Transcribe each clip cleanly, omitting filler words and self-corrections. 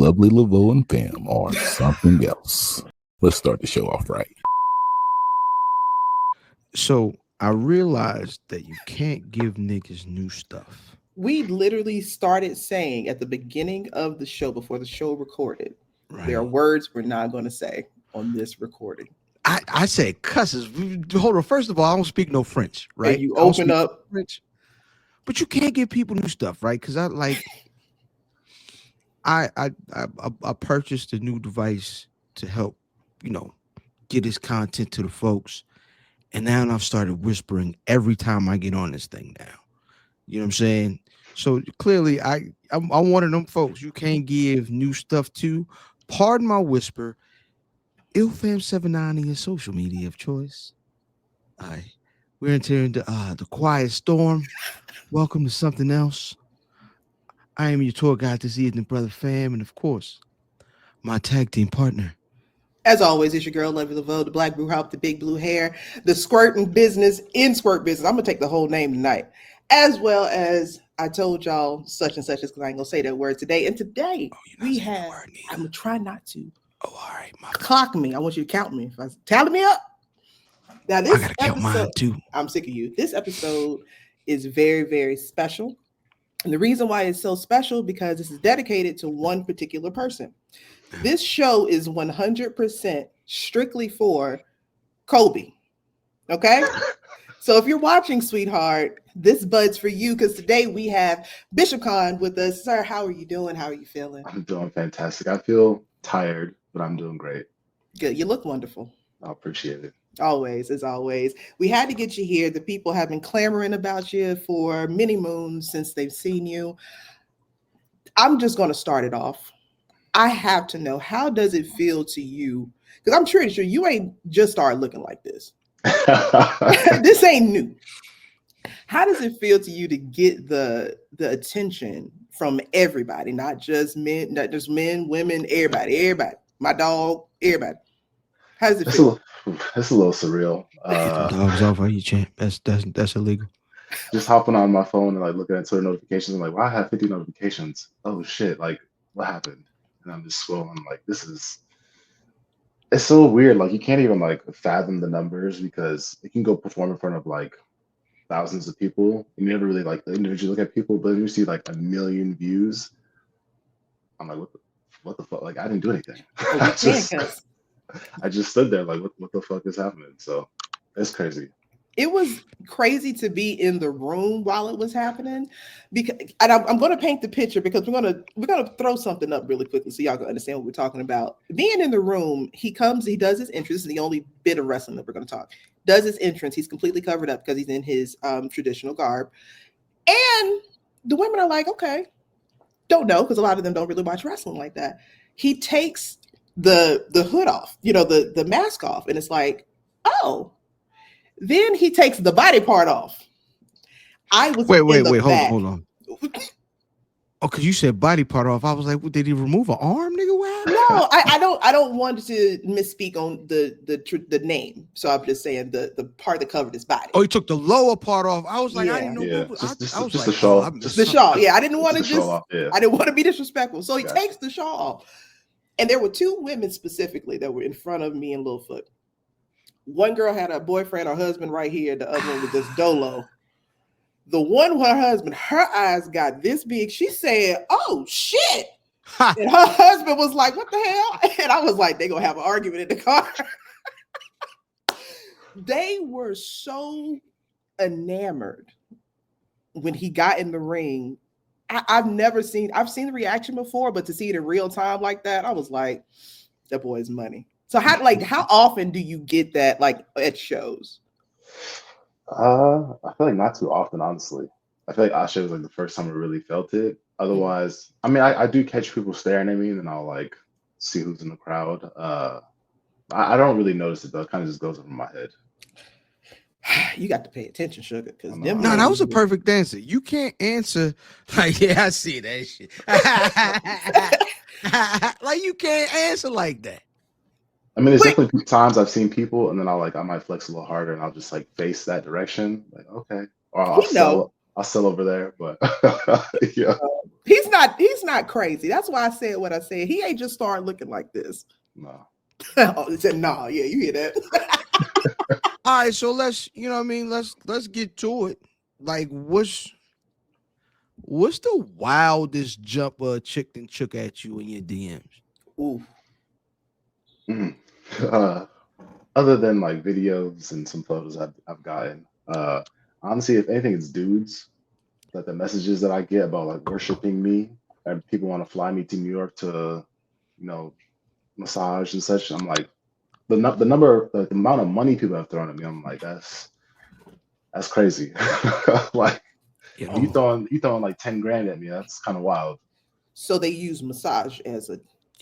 lovely Laveau and Pam on Something Else. Let's start the show off right. So I realized that you can't give niggas new stuff. We literally started saying at the beginning of the show, before the show recorded, there are words we're not going to say on this recording. I said cusses. Hold on. First of all, I don't speak no French, right? And you open up French, but you can't give people new stuff, right? Because I purchased a new device to help, get this content to the folks, and now I've started whispering every time I get on this thing now. You know what I'm saying? So clearly, I'm one of them folks you can't give new stuff to. Pardon my whisper. IlFam79 in your social media of choice. We're entering the quiet storm. Welcome to Something Else. I am your tour guide this evening, Brother Fam, and of course, my tag team partner. As always, it's your girl, Lovey Laveau, the black blue hop, the big blue hair, the squirting business in squirt business. I'm going to take the whole name tonight. As well as I told y'all such and such, because I ain't going to say that word today. And today we have, I'm going to try not to. Oh, all right. Clock me. I want you to count me. If I tally me up. Now this I gotta count mine too. I'm sick of you. This episode is very, very special. And the reason why it's so special, because this is dedicated to one particular person. This show is 100% strictly for Kobe. Okay? So if you're watching, sweetheart, this bud's for you, because today we have Bishop Kaun with us. Sir, how are you doing? How are you feeling? I'm doing fantastic. I feel tired, but I'm doing great. Good. You look wonderful. I appreciate it. Always, as always. We had to get you here. The people have been clamoring about you for many moons since they've seen you. I'm just going to start it off. I have to know, how does it feel to you? Because I'm pretty sure you ain't just started looking like this. This ain't new. How does it feel to you to get the attention from everybody, not just men, women, everybody, my dog, everybody? How does it feel? It's a little surreal. Dogs off on you, champ. That's illegal. Just hopping on my phone and like looking at Twitter notifications. I'm like, wow, I have 50 notifications. Oh shit! Like, what happened? And I'm just scrolling. Like, it's so weird. Like, you can't even like fathom the numbers, because you can go perform in front of like thousands of people. You never really like individually look at people, but then you see like 1 million views. I'm like, what the fuck? Like, I didn't do anything. I just stood there like, what the fuck is happening? So it's crazy. It was crazy to be in the room while it was happening, because, and I'm going to paint the picture, because we're going to throw something up really quickly so y'all can understand what we're talking about. Being in the room, he does his entrance. This is the only bit of wrestling that we're going to talk. Does his entrance. He's completely covered up because he's in his traditional garb, and the women are like, okay, don't know, because a lot of them don't really watch wrestling like that. He takes the hood off, the mask off, and it's like, oh. Then he takes the body part off. I was wait, hold on. Oh, because you said body part off. I was like, did he remove an arm, nigga? What? No, I don't want to misspeak on the name. So I'm just saying the part that covered his body. Oh, he took the lower part off. I was like, yeah. I didn't know. Yeah. I was just like, the shawl. The shawl. Yeah, I didn't want to I didn't want to be disrespectful. So he takes the shawl off. And there were two women specifically that were in front of me and Littlefoot. One girl had a boyfriend or husband right here. The other one was just dolo. The one with her husband, her eyes got this big. She said, oh, shit. And her husband was like, what the hell? And I was like, they're going to have an argument in the car. They were so enamored when he got in the ring. I've seen the reaction before, but to see it in real time like that, I was like, that boy's money. So how often do you get that, like, at shows? I feel like not too often, honestly. I feel like Asha was like the first time I really felt it. Otherwise, I mean, I do catch people staring at me, and then I'll like see who's in the crowd. I don't really notice it though. It kind of just goes over my head. You got to pay attention, sugar. Because no, that was a perfect answer. You can't answer like, yeah, I see that shit. Like, you can't answer like that. I mean, there's definitely times I've seen people, and then I might flex a little harder, and I'll just like face that direction, like, okay, or I'll sell over there. But yeah, He's not crazy. That's why I said what I said. He ain't just started looking like this. No. Oh, he said, nah, yeah, you hear that? All right, so let's let's get to it. Like, what's the wildest jump a chick done took at you in your DMs? Ooh. Other than like videos and some photos I've gotten, honestly, if anything, it's dudes. Like the messages that I get about like worshiping me and people want to fly me to New York to, massage and such. I'm like, the amount of money people have thrown at me. I'm like, that's crazy. Like, you throwing like 10 grand at me. That's kind of wild. So they use massage as a.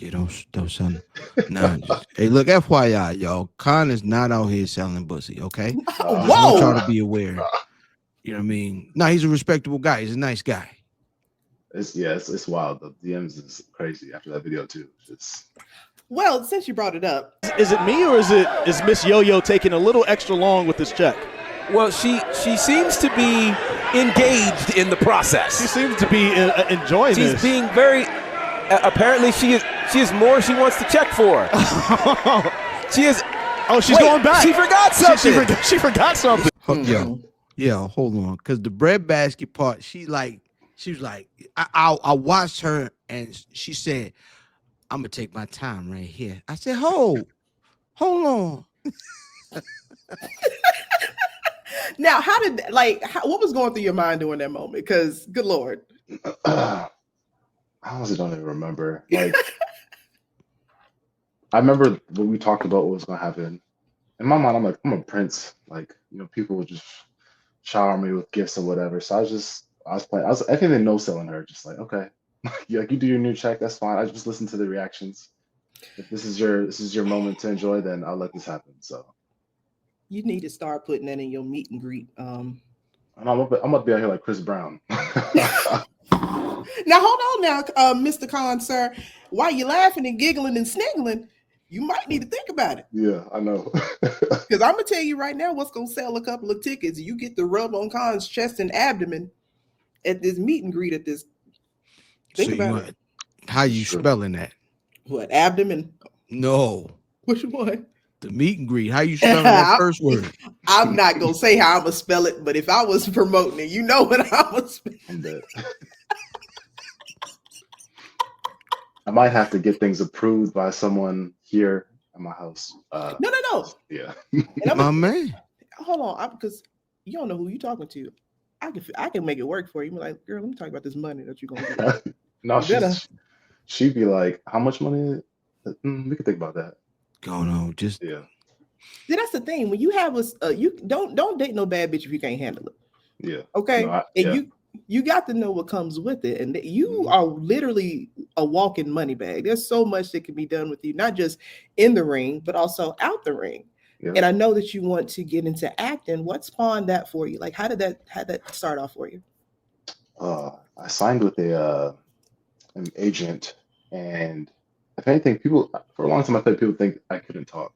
Don't son. No. Hey, look, FYI, y'all. Kaun is not out here selling pussy. Okay. I want y'all to be aware. You know what I mean? No, he's a respectable guy. He's a nice guy. It's wild. The DMs is crazy after that video too. Well, since you brought it up, is it me or is Miss Yo-Yo taking a little extra long with this check? Well, she seems to be engaged in the process. She seems to be enjoying this. She's being very. Apparently, she is more. She wants to check for. She is. Oh, she's going back. She forgot something. She forgot something. Yeah, hold on. Because the breadbasket part, she was like, I watched her and she said, I'm gonna take my time right here. I said, hold on. Now, what was going through your mind during that moment? Because, good Lord. I honestly don't even remember. Like, I remember when we talked about what was going to happen. In my mind, I'm like, I'm a prince. Like, people would just shower me with gifts or whatever. So I was playing. I think they no selling her. Just like, okay, you do your new check. That's fine. I just listen to the reactions. If this is your moment to enjoy, then I'll let this happen. So. You need to start putting that in your meet and greet. And I'm gonna be out here like Chris Brown. Now hold on, Mr. Kaun, sir. While you're laughing and giggling and sniggling, you might need to think about it. Yeah, I know. Because I'm gonna tell you right now, what's gonna sell a couple of tickets. You get the rub on Kaun's chest and abdomen at this meet and greet at this. Think about it. How you spelling that? What, abdomen? No. Which one? The meet and greet. How you spelling that first word? I'm not gonna say how I'm gonna spell it, but if I was promoting it, you know what I'm gonna spell. I might have to get things approved by someone here at my house. No. Yeah. My man. Hold on, because you don't know who you're talking to. I can make it work for you. Be like, girl, let me talk about this money that you're gonna get. No, she'd be like, how much money? We could think about that. Going on, just yeah. See, that's the thing. When you have you don't date no bad bitch if you can't handle it. Yeah. Okay. No, you got to know what comes with it, and you are literally a walking money bag. There's so much that can be done with you, not just in the ring, but also out the ring. Yeah. And I know that you want to get into acting. What spawned that for you? Like, how did that start off for you? I signed with an agent, and if anything, for a long time I thought people think I couldn't talk.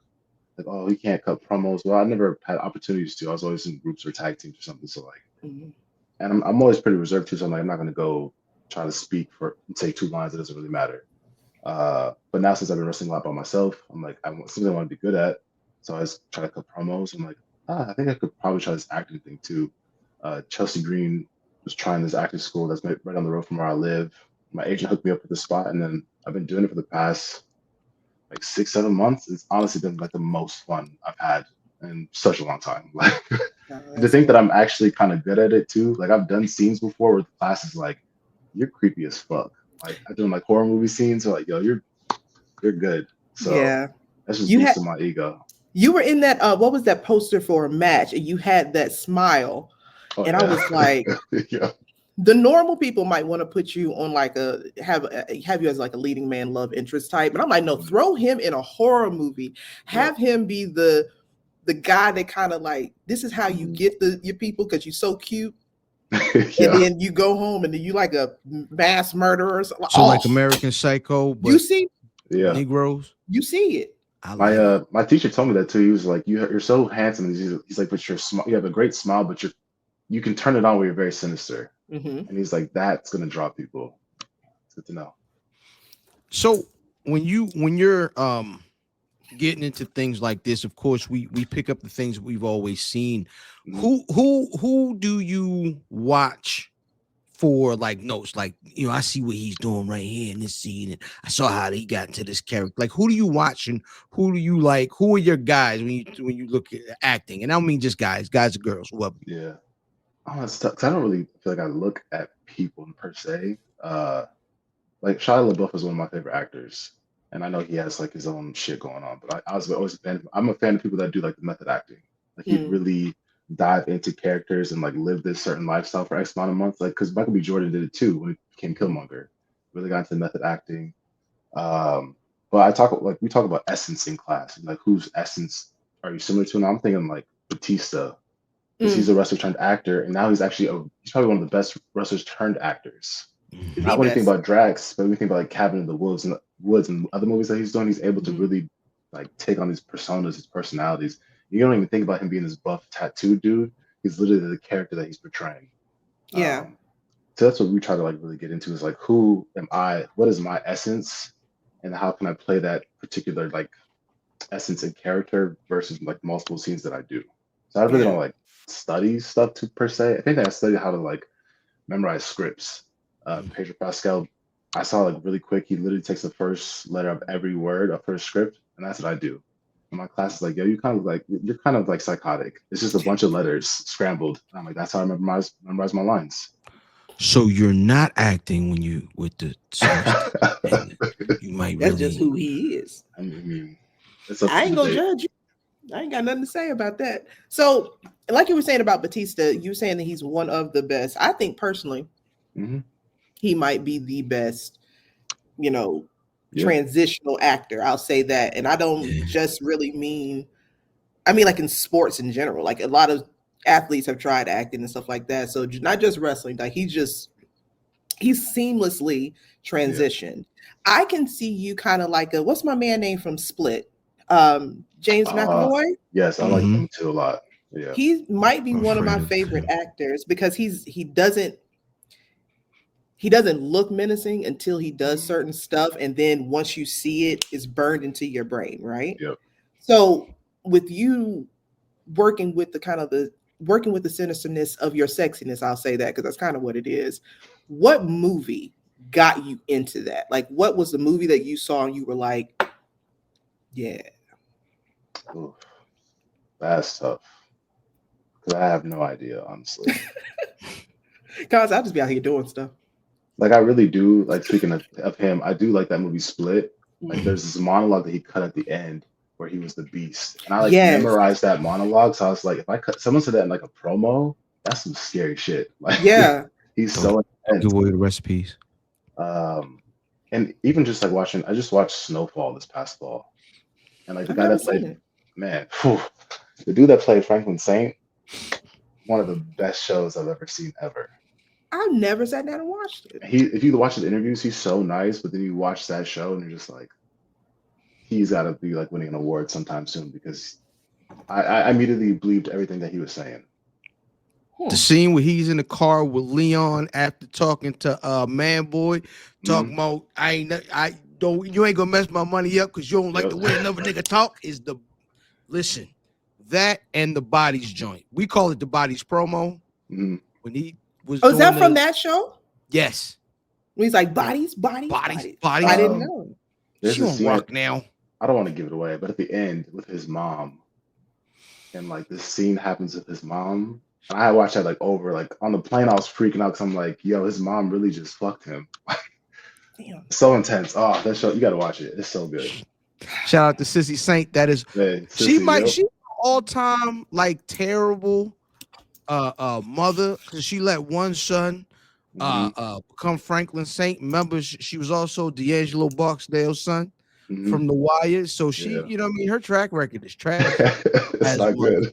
Like, oh, he can't cut promos. Well, I never had opportunities to. I was always in groups or tag teams or something. So and I'm always pretty reserved too. So I'm like, I'm not going to go try to speak and say two lines. It doesn't really matter. But now since I've been wrestling a lot by myself, I'm like, something I want to be good at. So I just try to cut promos. I'm like, I think I could probably try this acting thing too. Chelsea Green was trying this acting school that's right down the road from where I live. My agent hooked me up with the spot, and then I've been doing it for the past like 6-7 months. It's honestly been like the most fun I've had in such a long time. Like to think that I'm actually kind of good at it too. Like I've done scenes before where the class is like, you're creepy as fuck. Like I've done like horror movie scenes, so like, yo, you're good. So yeah, that's just boosting my ego. You were in that what was that poster for a match, and you had that smile, and I was like, yeah. The normal people might want to put you on like have you as like a leading man love interest type, but I'm like, no, throw him in a horror movie, have him be the guy that kind of like, this is how you get your people because you're so cute. And then you go home and then you like a mass murderer. So like American Psycho, but you see, Negroes, you see it. My teacher told me that too. He was like, you're so handsome. He's like, but you have a great smile, but you can turn it on where you're very sinister. Mm-hmm. And he's like, that's gonna draw people. It's good to know. So when you're getting into things like this, of course, we pick up the things that we've always seen. Who do you watch for like notes? Like, you know, I see what he's doing right here in this scene, and I saw how he got into this character. Like, who do you watch and who do you like? Who are your guys when you look at acting? And I don't mean just guys or girls, whoever. Yeah. Oh, it's tough, 'cause I don't really feel like I look at people per se. Like Shia LaBeouf is one of my favorite actors, and I know he has like his own shit going on. But I was always a fan. I'm a fan of people that do like the method acting. Like he really dive into characters and like live this certain lifestyle for X amount of months. Like because Michael B. Jordan did it too when he became Killmonger. Really got into method acting. But we talk about essence in class. Like whose essence are you similar to? And I'm thinking like Batista. Because he's a wrestler turned actor, and now he's probably one of the best wrestlers turned actors. Not when you think about Drax, but when you think about like Cabin in the Woods and other movies that he's doing, he's able to really like take on these personas, his personalities. You don't even think about him being this buff tattooed dude. He's literally the character that he's portraying. Yeah. So that's what we try to like really get into is like, who am I? What is my essence? And how can I play that particular like essence and character versus like multiple scenes that I do? So I really don't like study stuff per se. I think I studied how to like memorize scripts. Pedro Pascal, I saw like really quick. He literally takes the first letter of every word of first script, and that's what I do. And my class is like, yo, you're kind of like psychotic. It's just a bunch of letters scrambled. And I'm like, that's how I memorize my lines. So you're not acting when you with the you might That's really just who he is. I mean, I ain't gonna judge you. I ain't got nothing to say about that. So, like you were saying about Batista, you were saying that he's one of the best. I think personally, he might be the best, transitional actor. I'll say that. And I don't just really mean, I mean like in sports in general. Like a lot of athletes have tried acting and stuff like that. So not just wrestling, like he's seamlessly transitioned. I can see you kind of like what's my man name from Split? James McAvoy. Yes, I like him too a lot. Yeah, he might be one of my favorite actors because he doesn't look menacing until he does certain stuff, and then once you see it, it's burned into your brain, right? Yep. So with you working with the sinisternness of your sexiness, I'll say that because that's kind of what it is. What movie got you into that? Like, what was the movie that you saw and you were like, yeah? Ooh, that's tough. Because I have no idea, honestly. Guys, I'll just be out here doing stuff. Like, I really do. Like, speaking of him, I do like that movie Split. Like, there's this monologue that he cut at the end where he was the beast. And I memorized that monologue. So I was like, if someone said that in like a promo, that's some scary shit. Like, he's so intense. Give away the recipes. And even just like I just watched Snowfall this past fall. And like the guy that played, the dude that played Franklin Saint, one of the best shows I've ever seen ever. I've never sat down and watched it. If you watch his interviews, he's so nice, but then you watch that show and you're just like, he's got to be like winning an award sometime soon because I immediately believed everything that he was saying. The scene where he's in the car with Leon after talking to Man Boy, talking about you ain't gonna mess my money up because you don't like the way another nigga talk listen, that and the Bodies joint. We call it the Bodies promo. When he was is that from that show? Yes. When he's like bodies. I didn't know. She on rock now. I don't want to give it away, but at the end with his mom, and like this scene happens with his mom. And I watched that like over, like on the plane, I was freaking out because I'm like, yo, his mom really just fucked him. Damn. So intense. Oh, that show, you got to watch it. It's so good. Shout out to Sissy Saint. That is, she all time like terrible mother because she let one son become Franklin Saint. Remember, she was also D'Angelo Barksdale's son from The Wire. So she, you know what I mean? Her track record is trash. It's not good.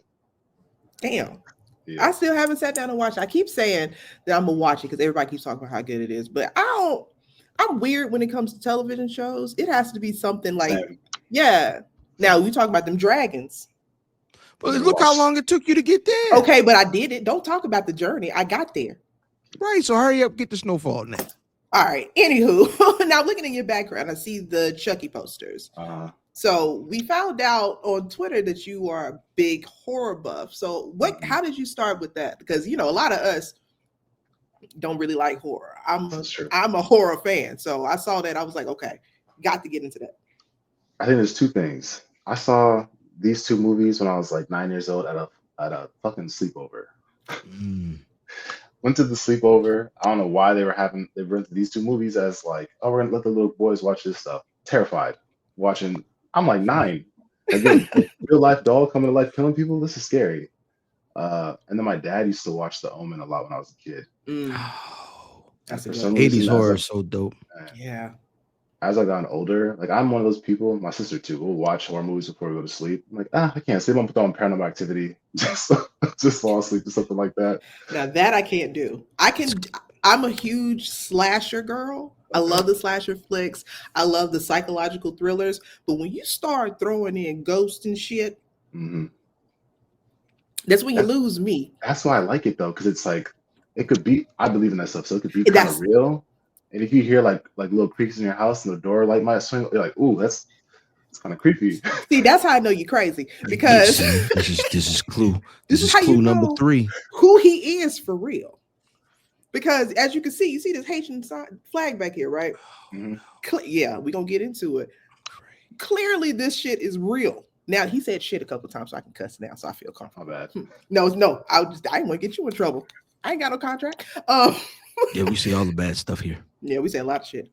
Damn. Yeah. I still haven't sat down and watched. I keep saying that I'm gonna watch it because everybody keeps talking about how good it is, but I'm weird when it comes to television shows. It has to be something like, Now we talk about them dragons. But look how long it took you to get there. Okay, but I did it. Don't talk about the journey. I got there. Right. So hurry up, get the Snowfall now. All right. Anywho, now looking in your background, I see the Chucky posters. So we found out on Twitter that you are a big horror buff. So how did you start with that? Because a lot of us don't really like horror. I'm a horror fan. So I saw that. I was like, okay, got to get into that. I think there's two things. I saw these two movies when I was like 9 years old at a fucking sleepover. Went to the sleepover. I don't know why they rented these two movies as like, oh, we're gonna let the little boys watch this stuff. Terrified. Watching, I'm like 9. Like, real life doll coming to life killing people. This is scary. And then my dad used to watch The Omen a lot when I was a kid. That's 80s horror is so dope. Yeah. As I got older, like I'm one of those people, my sister too, we'll watch horror movies before we go to sleep. I'm like, I can't sleep. I'm putting on Paranormal Activity. Just fall asleep or something like that. Now that I can't do. I'm a huge slasher girl. I love the slasher flicks. I love the psychological thrillers. But when you start throwing in ghosts and shit, that's when you lose me. That's why I like it though, because it's like it could be. I believe in that stuff, so it could be kind of real. And if you hear like little creaks in your house and the door light might swing, you're like, ooh, it's kind of creepy. See, that's how I know you're crazy, because this is clue. This is how clue number 3. Who he is for real. Because as you can see, you see this Haitian flag back here, right? Yeah, we're gonna get into it. Clearly, this shit is real. Now he said shit a couple of times, so I can cuss now, so I feel comfortable. My bad. No, I didn't want to get you in trouble. I ain't got no contract. Yeah, we see all the bad stuff here. Yeah, we say a lot of shit.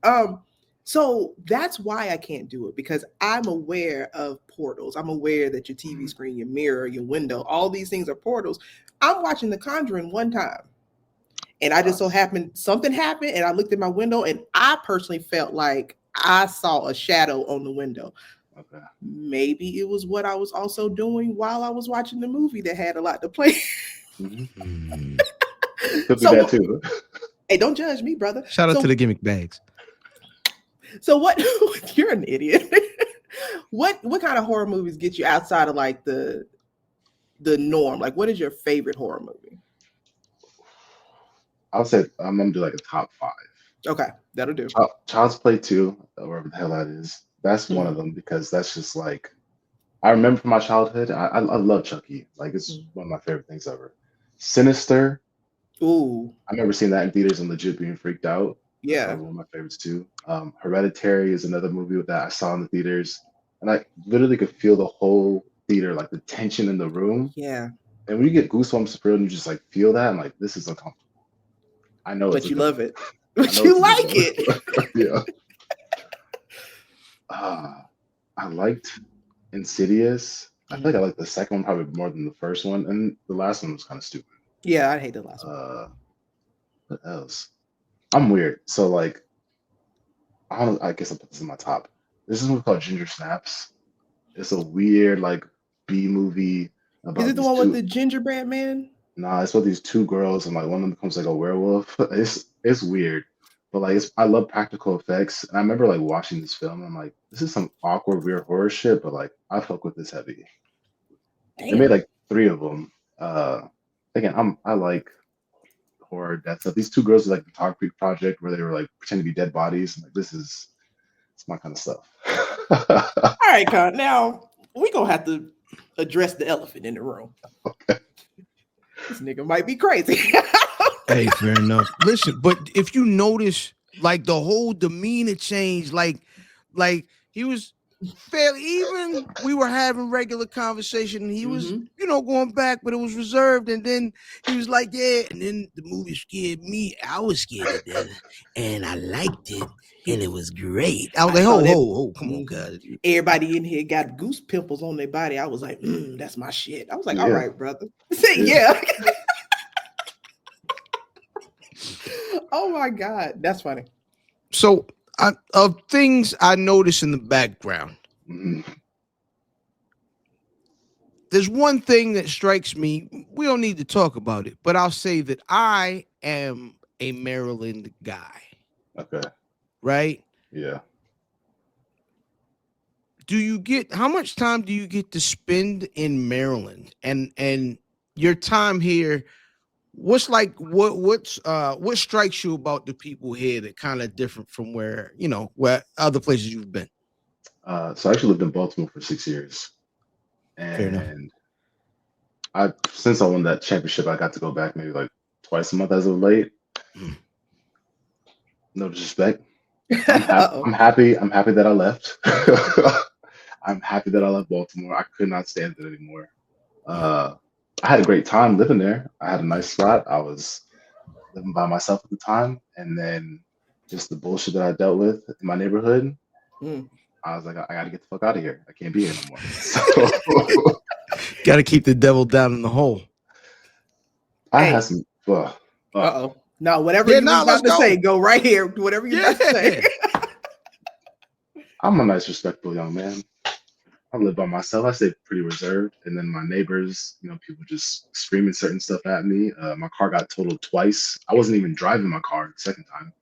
So that's why I can't do it, because I'm aware of portals. I'm aware that your TV screen, your mirror, your window, all these things are portals. I'm watching The Conjuring one time, and I just so happened, something happened, and I looked at my window, and I personally felt like I saw a shadow on the window. Okay. Maybe it was what I was also doing while I was watching the movie that had a lot to play. Could be that too. Hey, don't judge me, brother. Shout out to the gimmick bags. So what? You're an idiot. What kind of horror movies get you outside of like the norm? Like, what is your favorite horror movie? I'll say I'm gonna do like a top 5. Okay, that'll do. Child's Play 2, or whatever the hell that is. That's one of them, because that's just like I remember from my childhood. I love Chucky. Like, it's one of my favorite things ever. Sinister. Ooh. I remember seeing that in theaters and legit being freaked out. Yeah. One of my favorites too. Hereditary is another movie that I saw in the theaters, and I literally could feel the whole theater, like the tension in the room. Yeah. And when you get goosebumps for real and you just like feel that, I'm like, this is uncomfortable. I know, but you love it. But you like it. Yeah. I liked Insidious. I feel like I liked the second one probably more than the first one, and the last one was kind of stupid. Yeah, I hate the last one. What else? I'm weird. So like, I guess I'll put this in my top. This is a movie called Ginger Snaps. It's a weird like B movie. Is it the one with the gingerbread man? Nah, it's about these 2 girls, and like one of them becomes like a werewolf. It's weird, but like I love practical effects. And I remember like watching this film, and I'm like, this is some awkward, weird horror shit, but like I fuck with this heavy. Damn. They made like 3 of them. Again, I like horror, death stuff. These 2 girls are like the Photography Project, where they were like pretending to be dead bodies. And, like, it's my kind of stuff. All right, Kaun. Now we're gonna have to address the elephant in the room. Okay. This nigga might be crazy. Hey, fair enough. Listen, but if you notice, like the whole demeanor change, like he was fairly even. We were having regular conversation, and he was, going back, but it was reserved. And then he was like, "Yeah." And then the movie scared me. I was scared of that, and I liked it, and it was great. I was like, "Oh, come on, God!" Everybody in here got goose pimples on their body. I was like, "That's my shit." I was like, "All right, brother." Yeah. Oh my God, that's funny. So, of things I noticed in the background, there's one thing that strikes me. We don't need to talk about it, but I'll say that I am a Maryland guy. Okay. Right? Yeah. How much time do you get to spend in Maryland? And your time here, What's what strikes you about the people here that kind of different from where other places you've been? So I actually lived in Baltimore for 6 years, Fair enough. and since I won that championship, I got to go back maybe like twice a month as of late. No disrespect. I'm happy. I'm happy that I left. I'm happy that I left Baltimore. I could not stand it anymore. I had a great time living there. I had a nice spot. I was living by myself at the time, and then just the bullshit that I dealt with in my neighborhood. I was like, I got to get the fuck out of here. I can't be here anymore. So, got to keep the devil down in the hole. I had some. No, whatever you're about to say, go right here. Whatever you're about to say. I'm a nice, respectful young man. I live by myself. I stay pretty reserved. And then my neighbors, people just screaming certain stuff at me. My car got totaled twice. I wasn't even driving my car the second time.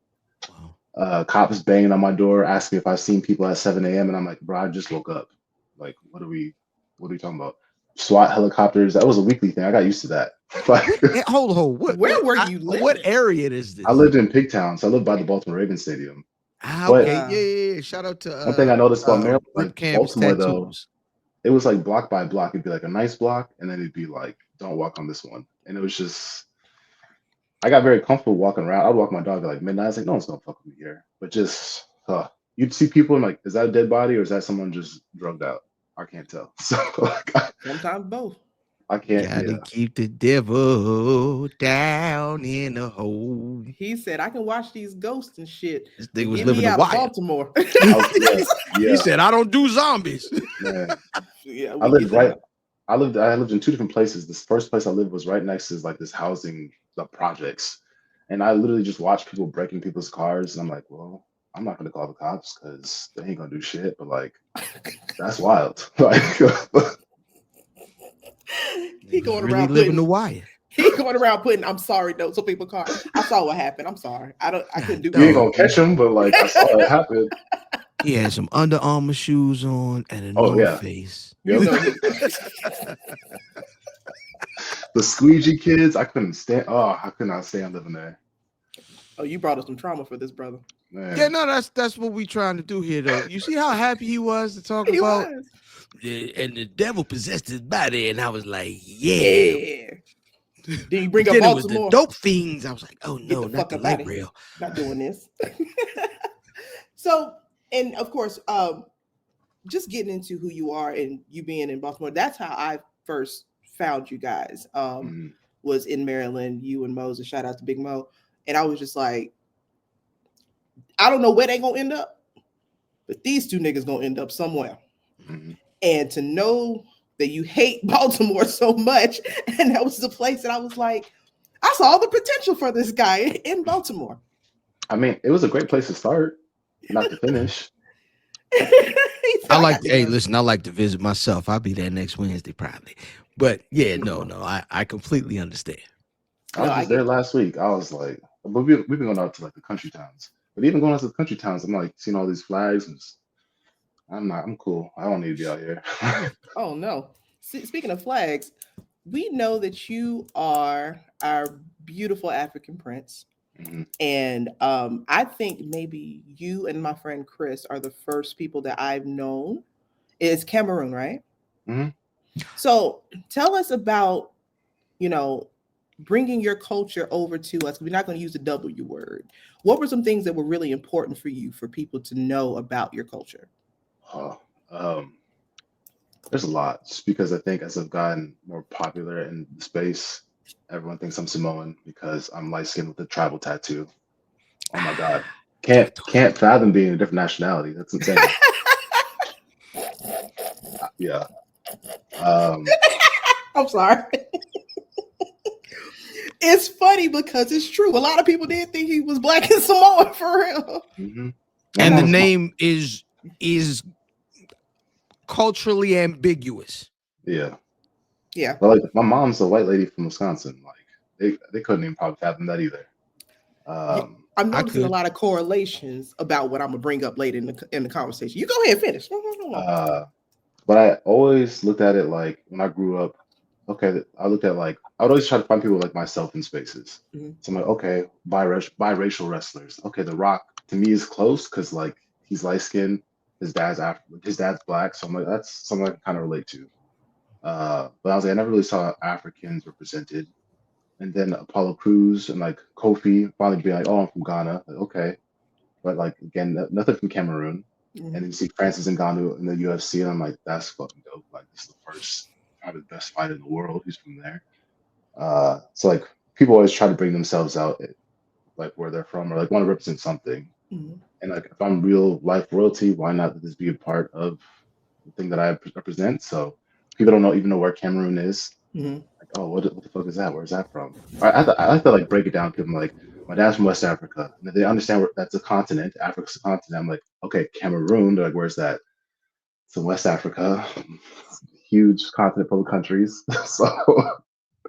Wow. Cops banging on my door, asking if I've seen people at 7 a.m. And I'm like, bro, I just woke up. Like, what are we talking about? SWAT helicopters. That was a weekly thing. I got used to that. Hey, hold. Where were you living? What area is this? I lived in Pigtown, so I lived by the Baltimore Ravens Stadium. Okay, yeah. Shout out to one thing I noticed about Maryland, Baltimore, tattoos. though, it was like block by block. It'd be like a nice block, and then it'd be like, don't walk on this one. And it was just, I got very comfortable walking around. I'd walk my dog at like midnight. I was like, no one's gonna fuck with me here. But just, you'd see people and like, is that a dead body or is that someone just drugged out? I can't tell. So sometimes both. I can't. Gotta keep the devil down in the hole. He said, I can watch these ghosts and shit. This thing was living in Baltimore. He said, I don't do zombies. Man. Yeah, I lived in two different places. This first place I lived was right next to like this housing projects. And I literally just watched people breaking people's cars. And I'm like, well, I'm not gonna call the cops because they ain't gonna do shit. But like, that's wild. Like, he going really around living the wire. He going around putting "I'm sorry" notes on people's cars. I saw what happened. I'm sorry. I couldn't do. You ain't gonna catch him, but like I saw it happen. He had some Under Armour shoes on and a North Face. Yep. The squeegee kids, I couldn't stand. Oh, I could not stand living there. Oh, you brought us some trauma for this, brother. Man. Yeah, no, that's what we trying to do here, though. You see how happy he was to talk about. And the devil possessed his body, and I was like, yeah. Then you bring up Baltimore. It was the dope fiends. I was like, oh no, not the light rail. Not doing this. So, and of course, just getting into who you are and you being in Baltimore. That's how I first found you guys. Was in Maryland. You and Moses. Shout out to Big Mo. And I was just like, I don't know where they gonna end up, but these two niggas gonna end up somewhere. Mm-hmm. And to know that you hate Baltimore so much, and that was the place that I was like, I saw the potential for this guy in Baltimore. I mean, it was a great place to start, not to finish. I like to visit myself. I'll be there next Wednesday probably. But yeah, no, I completely understand. I was there last week. I was like, but we've been going out to like the country towns. But even going out to the country towns, I'm like seeing all these flags and I'm cool. I don't need to be out here. Oh no. Speaking of flags, we know that you are our beautiful African prince. Mm-hmm. And I think maybe you and my friend Chris are the first people that I've known. It's Cameroon, right? Mm-hmm. So tell us about, bringing your culture over to us. We're not going to use the W word. What were some things that were really important for you, for people to know about your culture? There's a lot, just because I think as I've gotten more popular in the space, everyone thinks I'm Samoan because I'm light skinned with a tribal tattoo. Oh my God. Can't fathom being a different nationality. That's insane. Yeah. I'm sorry. It's funny because it's true. A lot of people did think he was black and Samoan for real. Mm-hmm. And the name is culturally ambiguous. Yeah. But like my mom's a white lady from Wisconsin. Like they couldn't even probably fathom that either. I'm noticing a lot of correlations about what I'm gonna bring up later in the conversation. You go ahead and finish. But I always looked at it like when I grew up, okay, I looked at like I would always try to find people like myself in spaces. Mhm. So I'm like, okay, biracial wrestlers. Okay, The Rock to me is close because like he's light skinned, his dad's black, so I'm like that's something I can kind of relate to. But I was like, I never really saw Africans represented. And then Apollo Crews and like Kofi finally being like, oh, I'm from Ghana. Like, okay, but like again, nothing from Cameroon. And then you see Francis Ngannou in the UFC, and I'm like, that's fucking dope. Like, this is the first, probably the best fighter in the world. He's from there. So like, people always try to bring themselves out, like where they're from, or like want to represent something. Mhm. And like, if I'm real life royalty, why not let this be a part of the thing that I represent? So people don't even know where Cameroon is. Mhm. Like, oh, what the fuck is that? Where's that from? I like to like break it down to them. Like, my dad's from West Africa, and if they understand where that's a continent, Africa's a continent. I'm like, okay, Cameroon. They're like, where's that? So West Africa, huge continent full of countries. So,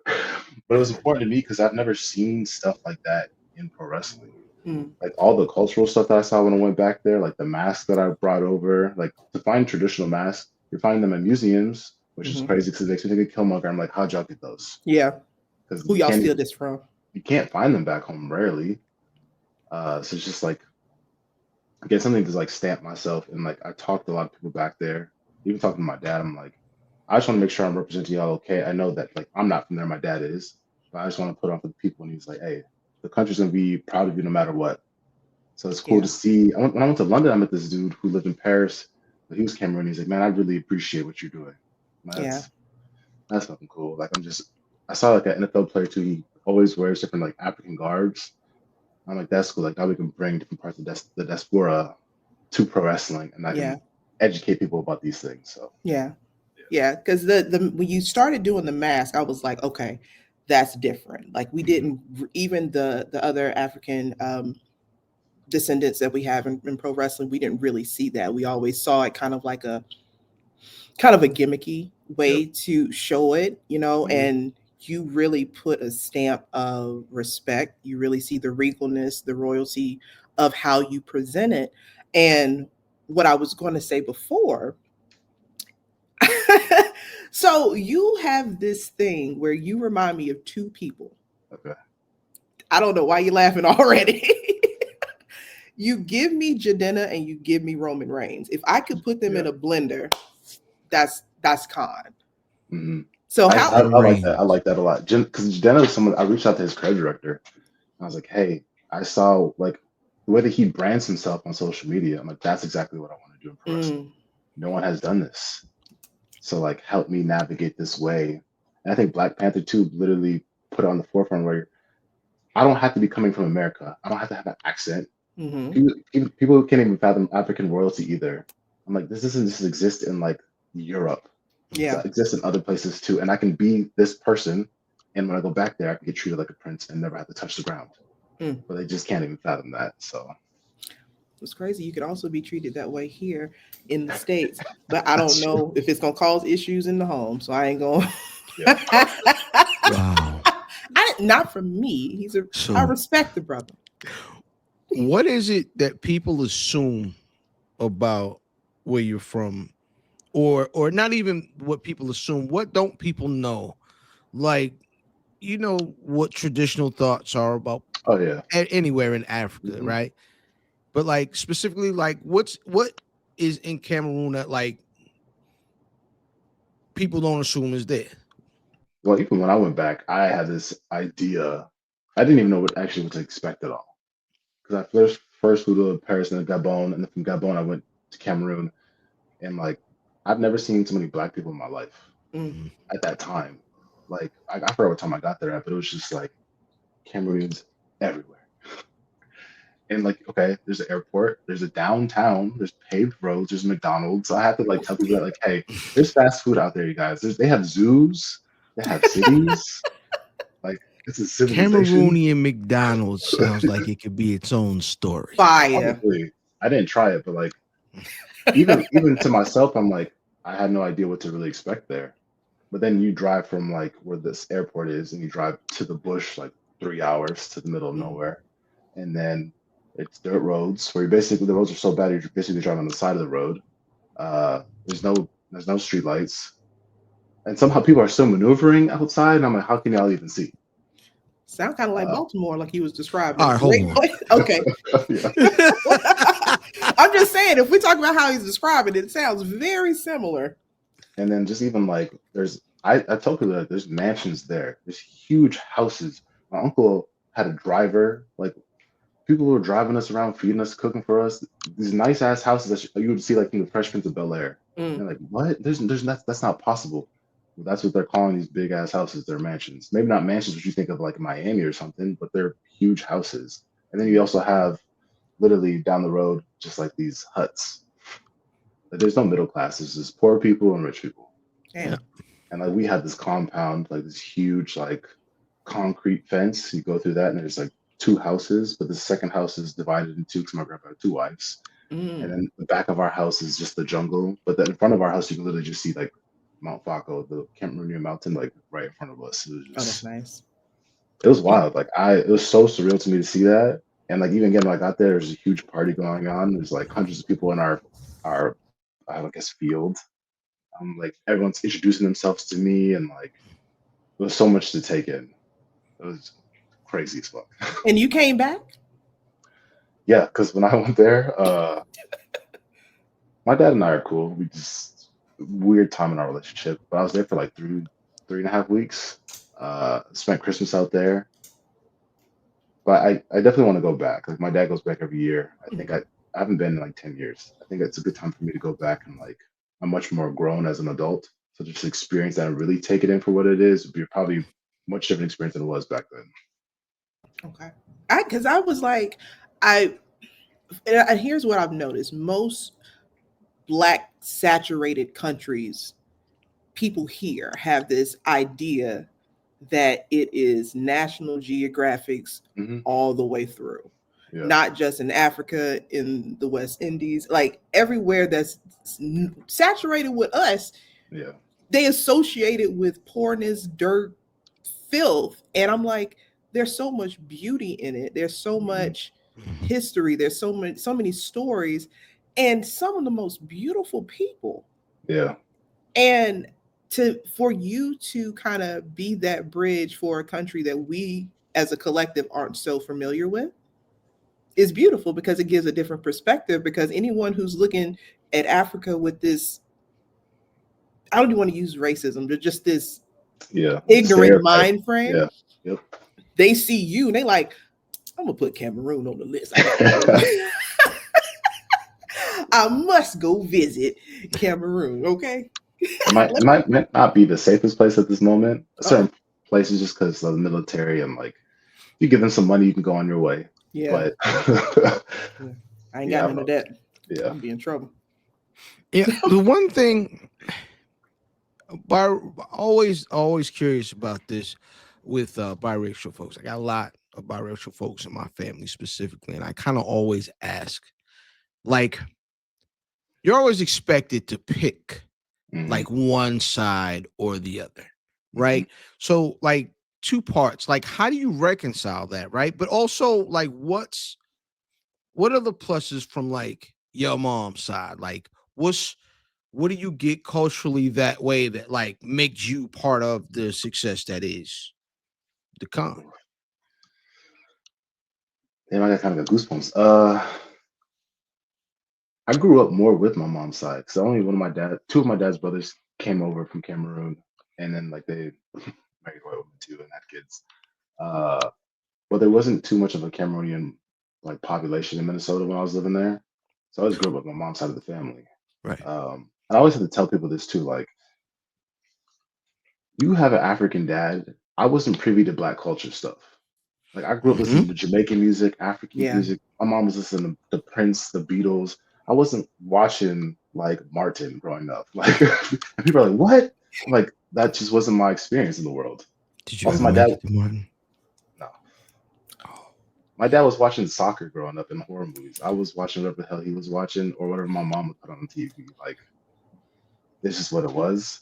but it was important to me because I've never seen stuff like that in pro wrestling. Mm. Like all the cultural stuff that I saw when I went back there, like the masks that I brought over, like to find traditional masks, you're finding them in museums, which is Mhm. crazy because it makes me think of Killmonger. I'm like, how'd y'all get those? Yeah. Because Who y'all steal this from? you can't find them back home rarely. So it's just like get something to like stamp myself. And like I talked to a lot of people back there, even talking to my dad. I'm like, I just want to make sure I'm representing y'all okay. I know that like I'm not from there, my dad is, but I just want to put on for the people. And he's like, hey, the country's gonna be proud of you no matter what. So it's cool Yeah. to see. When I went to London, I met this dude who lived in Paris, but he was Cameroonian. He's like, man, I really appreciate what you're doing. Yeah. That's fucking cool. Like I saw like an NFL player too. He always wears different like African garbs. I'm like, that's cool. Like now we can bring different parts of the diaspora to pro wrestling, and I Yeah. can educate people about these things. So Yeah. Yeah. Because the when you started doing the mask, I was like, okay, that's different. Like we didn't even the other African descendants that we have in pro wrestling, we didn't really see that. We always saw it kind of a gimmicky way to show it, and you really put a stamp of respect. You really see the regalness, the royalty of how you present it. And what I was going to say before, so you have this thing where you remind me of two people. okay, I don't know why you're laughing already. You give me Jadena and you give me Roman Reigns. If I could put them in a blender, that's Kaun. mm-hmm. So I how like that. I like that a lot. Because Jenna was someone I reached out to his creative director. I was like, hey, I saw like the way that he brands himself on social media. I'm like, that's exactly what I want to do in pro wrestling. No one has done this. So like help me navigate this way. And I think Black Panther 2 literally put it on the forefront where I don't have to be coming from America. I don't have to have an accent. People can't even fathom African royalty either. I'm like, this doesn't just exist in like Europe. Yeah. It exists in other places too. And I can be this person. And when I go back there, I can get treated like a prince and never have to touch the ground. But they just can't even fathom that. So it's crazy. You could also be treated that way here in the States. But I don't know if it's gonna cause issues in the home. So I ain't gonna Wow. Not from me. I respect the brother. What is it that people assume about where you're from, or not even what people assume? What don't people know? Like, what traditional thoughts are about anywhere in Africa, right? But like specifically, like what is in Cameroon that like people don't assume is there? Well, even when I went back, I had this idea. I didn't even know what to expect at all. Because I first flew to Paris and then Gabon, and then from Gabon I went to Cameroon, and like I've never seen so many Black people in my life at that time. Like I forgot what time I got there at, but it was just like Cameroonians everywhere. And like, okay, there's an airport, there's a downtown, there's paved roads, there's McDonald's. So I have to like tell people that, like, hey, there's fast food out there, you guys. They have zoos, they have cities. Like it's a civilization. Cameroonian McDonald's sounds like it could be its own story. Fire. Honestly, I didn't try it, but like even to myself, I'm like, I had no idea what to really expect there. But then you drive from like where this airport is and you drive to the bush like 3 hours to the middle of nowhere. And then it's dirt roads where the roads are so bad you're basically driving on the side of the road. There's no street lights. and somehow people are still maneuvering outside, and I'm like, how can y'all even see? Sound kind of like Baltimore, like he was describing. All right, hold on. Okay. Yeah. I'm just saying, if we talk about how he's describing it, it sounds very similar. And then just even like I told people that there's mansions there. There's huge houses. My uncle had a driver. Like people were driving us around, feeding us, cooking for us. These nice ass houses that you would see like in the Fresh Prince of Bel-Air. And they're like, what? There's that's not possible. Well, that's what they're calling these big ass houses. They're mansions. Maybe not mansions, which you think of like Miami or something, but they're huge houses. And then you also have literally down the road just like these huts. Like, there's no middle class. There's just poor people and rich people. Yeah. And like we had this compound, like this huge like concrete fence. You go through that, and there's like 2 houses, but the second house is divided in 2 because my grandpa had 2 wives. And then the back of our house is just the jungle. But then in front of our house, you can literally just see like Mount Faco, the Cameroonian mountain, like right in front of us. It was just, That's nice. It was wild. Like it was so surreal to me to see that. And like even again, when I got there, there's a huge party going on. There's like hundreds of people in our I guess field. Like everyone's introducing themselves to me, and like there was so much to take in. It was crazy as fuck. And you came back? Yeah, because when I went there, my dad and I are cool. We just weird time in our relationship. But I was there for like 3.5 weeks. Spent Christmas out there. But I definitely want to go back. Like my dad goes back every year. I think I haven't been in like 10 years. I think it's a good time for me to go back, and like I'm much more grown as an adult. So just experience that and really take it in for what it is would be probably much different experience than it was back then. Okay. Because I was like, and here's what I've noticed. Most Black saturated countries, people here have this idea that it is National Geographic's all the way through. Yeah. Not just in Africa, in the West Indies, like everywhere that's saturated with us, yeah, they associate it with poorness, dirt, filth. And I'm like, there's so much beauty in it. There's so much history. There's so many stories, and some of the most beautiful people. Yeah. And for you to kind of be that bridge for a country that we as a collective aren't so familiar with is beautiful, because it gives a different perspective. Because anyone who's looking at Africa with this, I don't even want to use racism, but just this ignorant mind frame. Yeah. Yep. They see you and they like, I'm gonna put Cameroon on the list. I must go visit Cameroon. Okay. It might not be the safest place at this moment. Certain places, just because of the military, and like you give them some money, you can go on your way. Yeah. But I ain't got none of that. Yeah. I'm be in trouble. Yeah. The one thing, always curious about this with biracial folks. I got a lot of biracial folks in my family specifically, and I kind of always ask, like, you're always expected to pick like one side or the other, right? So like 2 parts, like how do you reconcile that, right? But also like what are the pluses from like your mom's side? Like what do you get culturally that way that like makes you part of the success that is the Kaun? Damn, I got kind of got goosebumps. I grew up more with my mom's side, because only 2 of my dad's brothers came over from Cameroon, and then like they married white women too and had kids. But there wasn't too much of a Cameroonian like population in Minnesota when I was living there, so I always grew up with my mom's side of the family. Right. And I always have to tell people this too, like, you have an African dad. I wasn't privy to Black culture stuff. Like I grew up listening to Jamaican music, African music. My mom was listening to the Prince, the Beatles. I wasn't watching like Martin growing up. Like and people are like, what? I'm like, that just wasn't my experience in the world. Did you Also, ever my dad? make it to Martin? No. My dad was watching soccer growing up in horror movies. I was watching whatever the hell he was watching, or whatever my mom would put on TV. Like, this is what it was.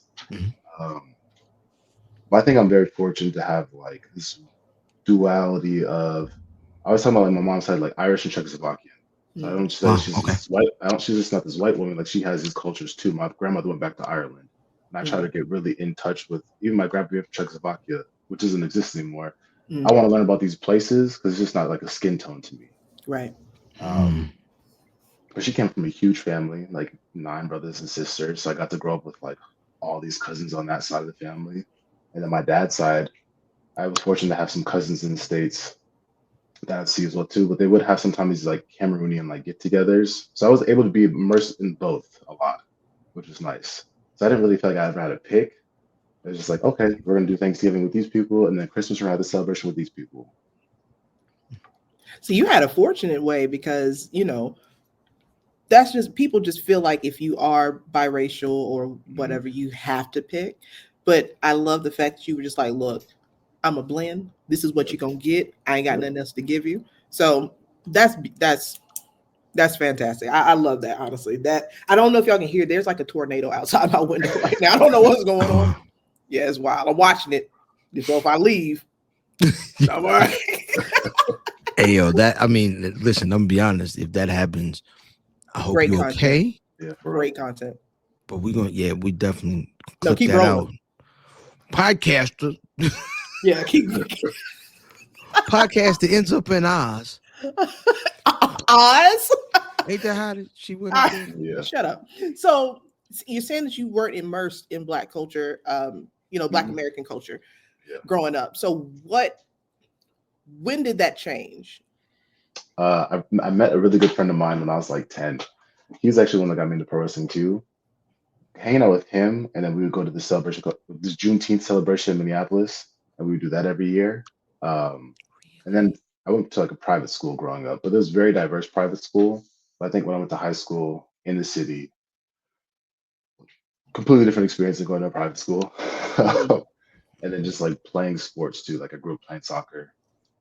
But I think I'm very fortunate to have like this duality of, I was talking about like my mom's side, like Irish and Czechoslovakian. So I don't say she's just white. She's just not this white woman. Like she has these cultures too. My grandmother went back to Ireland. and I try to get really in touch with even my grandpa from Czechoslovakia, which doesn't exist anymore. Mm. I want to learn about these places because it's just not like a skin tone to me. Right. But she came from a huge family, like 9 brothers and sisters. So I got to grow up with like all these cousins on that side of the family. And then my dad's side, I was fortunate to have some cousins in the States that I'd see as well too. But they would have sometimes these like Cameroonian like get-togethers. So I was able to be immersed in both a lot, which was nice. So I didn't really feel like I ever had to pick. It was just like, okay, we're gonna do Thanksgiving with these people, and then Christmas we're gonna have the celebration with these people. So you had a fortunate way because, you know, that's just people just feel like if you are biracial or whatever, you have to pick. But I love the fact that you were just like, look, I'm a blend. This is what you're gonna get. I ain't got nothing else to give you. So that's fantastic. I love that, honestly. That I don't know if y'all can hear. There's like a tornado outside my window right now. I don't know what's going on. Yeah, it's wild. I'm watching it. So if I leave, I'm all right. Hey, yo, listen, I'm gonna be honest. If that happens, I hope Great you're content. okay. Yeah, for Great content. But we definitely No, clip keep that rolling. out. Podcaster, Yeah, keep podcast that ends up in Oz. Oz. Ain't that how she went up there? yeah. Shut up. So you're saying that you weren't immersed in Black culture, Black American culture growing up. So when did that change? I met a really good friend of mine when I was like 10. He's actually one that got me into pro wrestling too. Hanging out with him, and then we would go to the celebration, this Juneteenth celebration in Minneapolis, and we would do that every year. And then I went to like a private school growing up, but it was a very diverse private school. But I think when I went to high school in the city, completely different experience than going to a private school. And then just like playing sports too. Like I grew up playing soccer,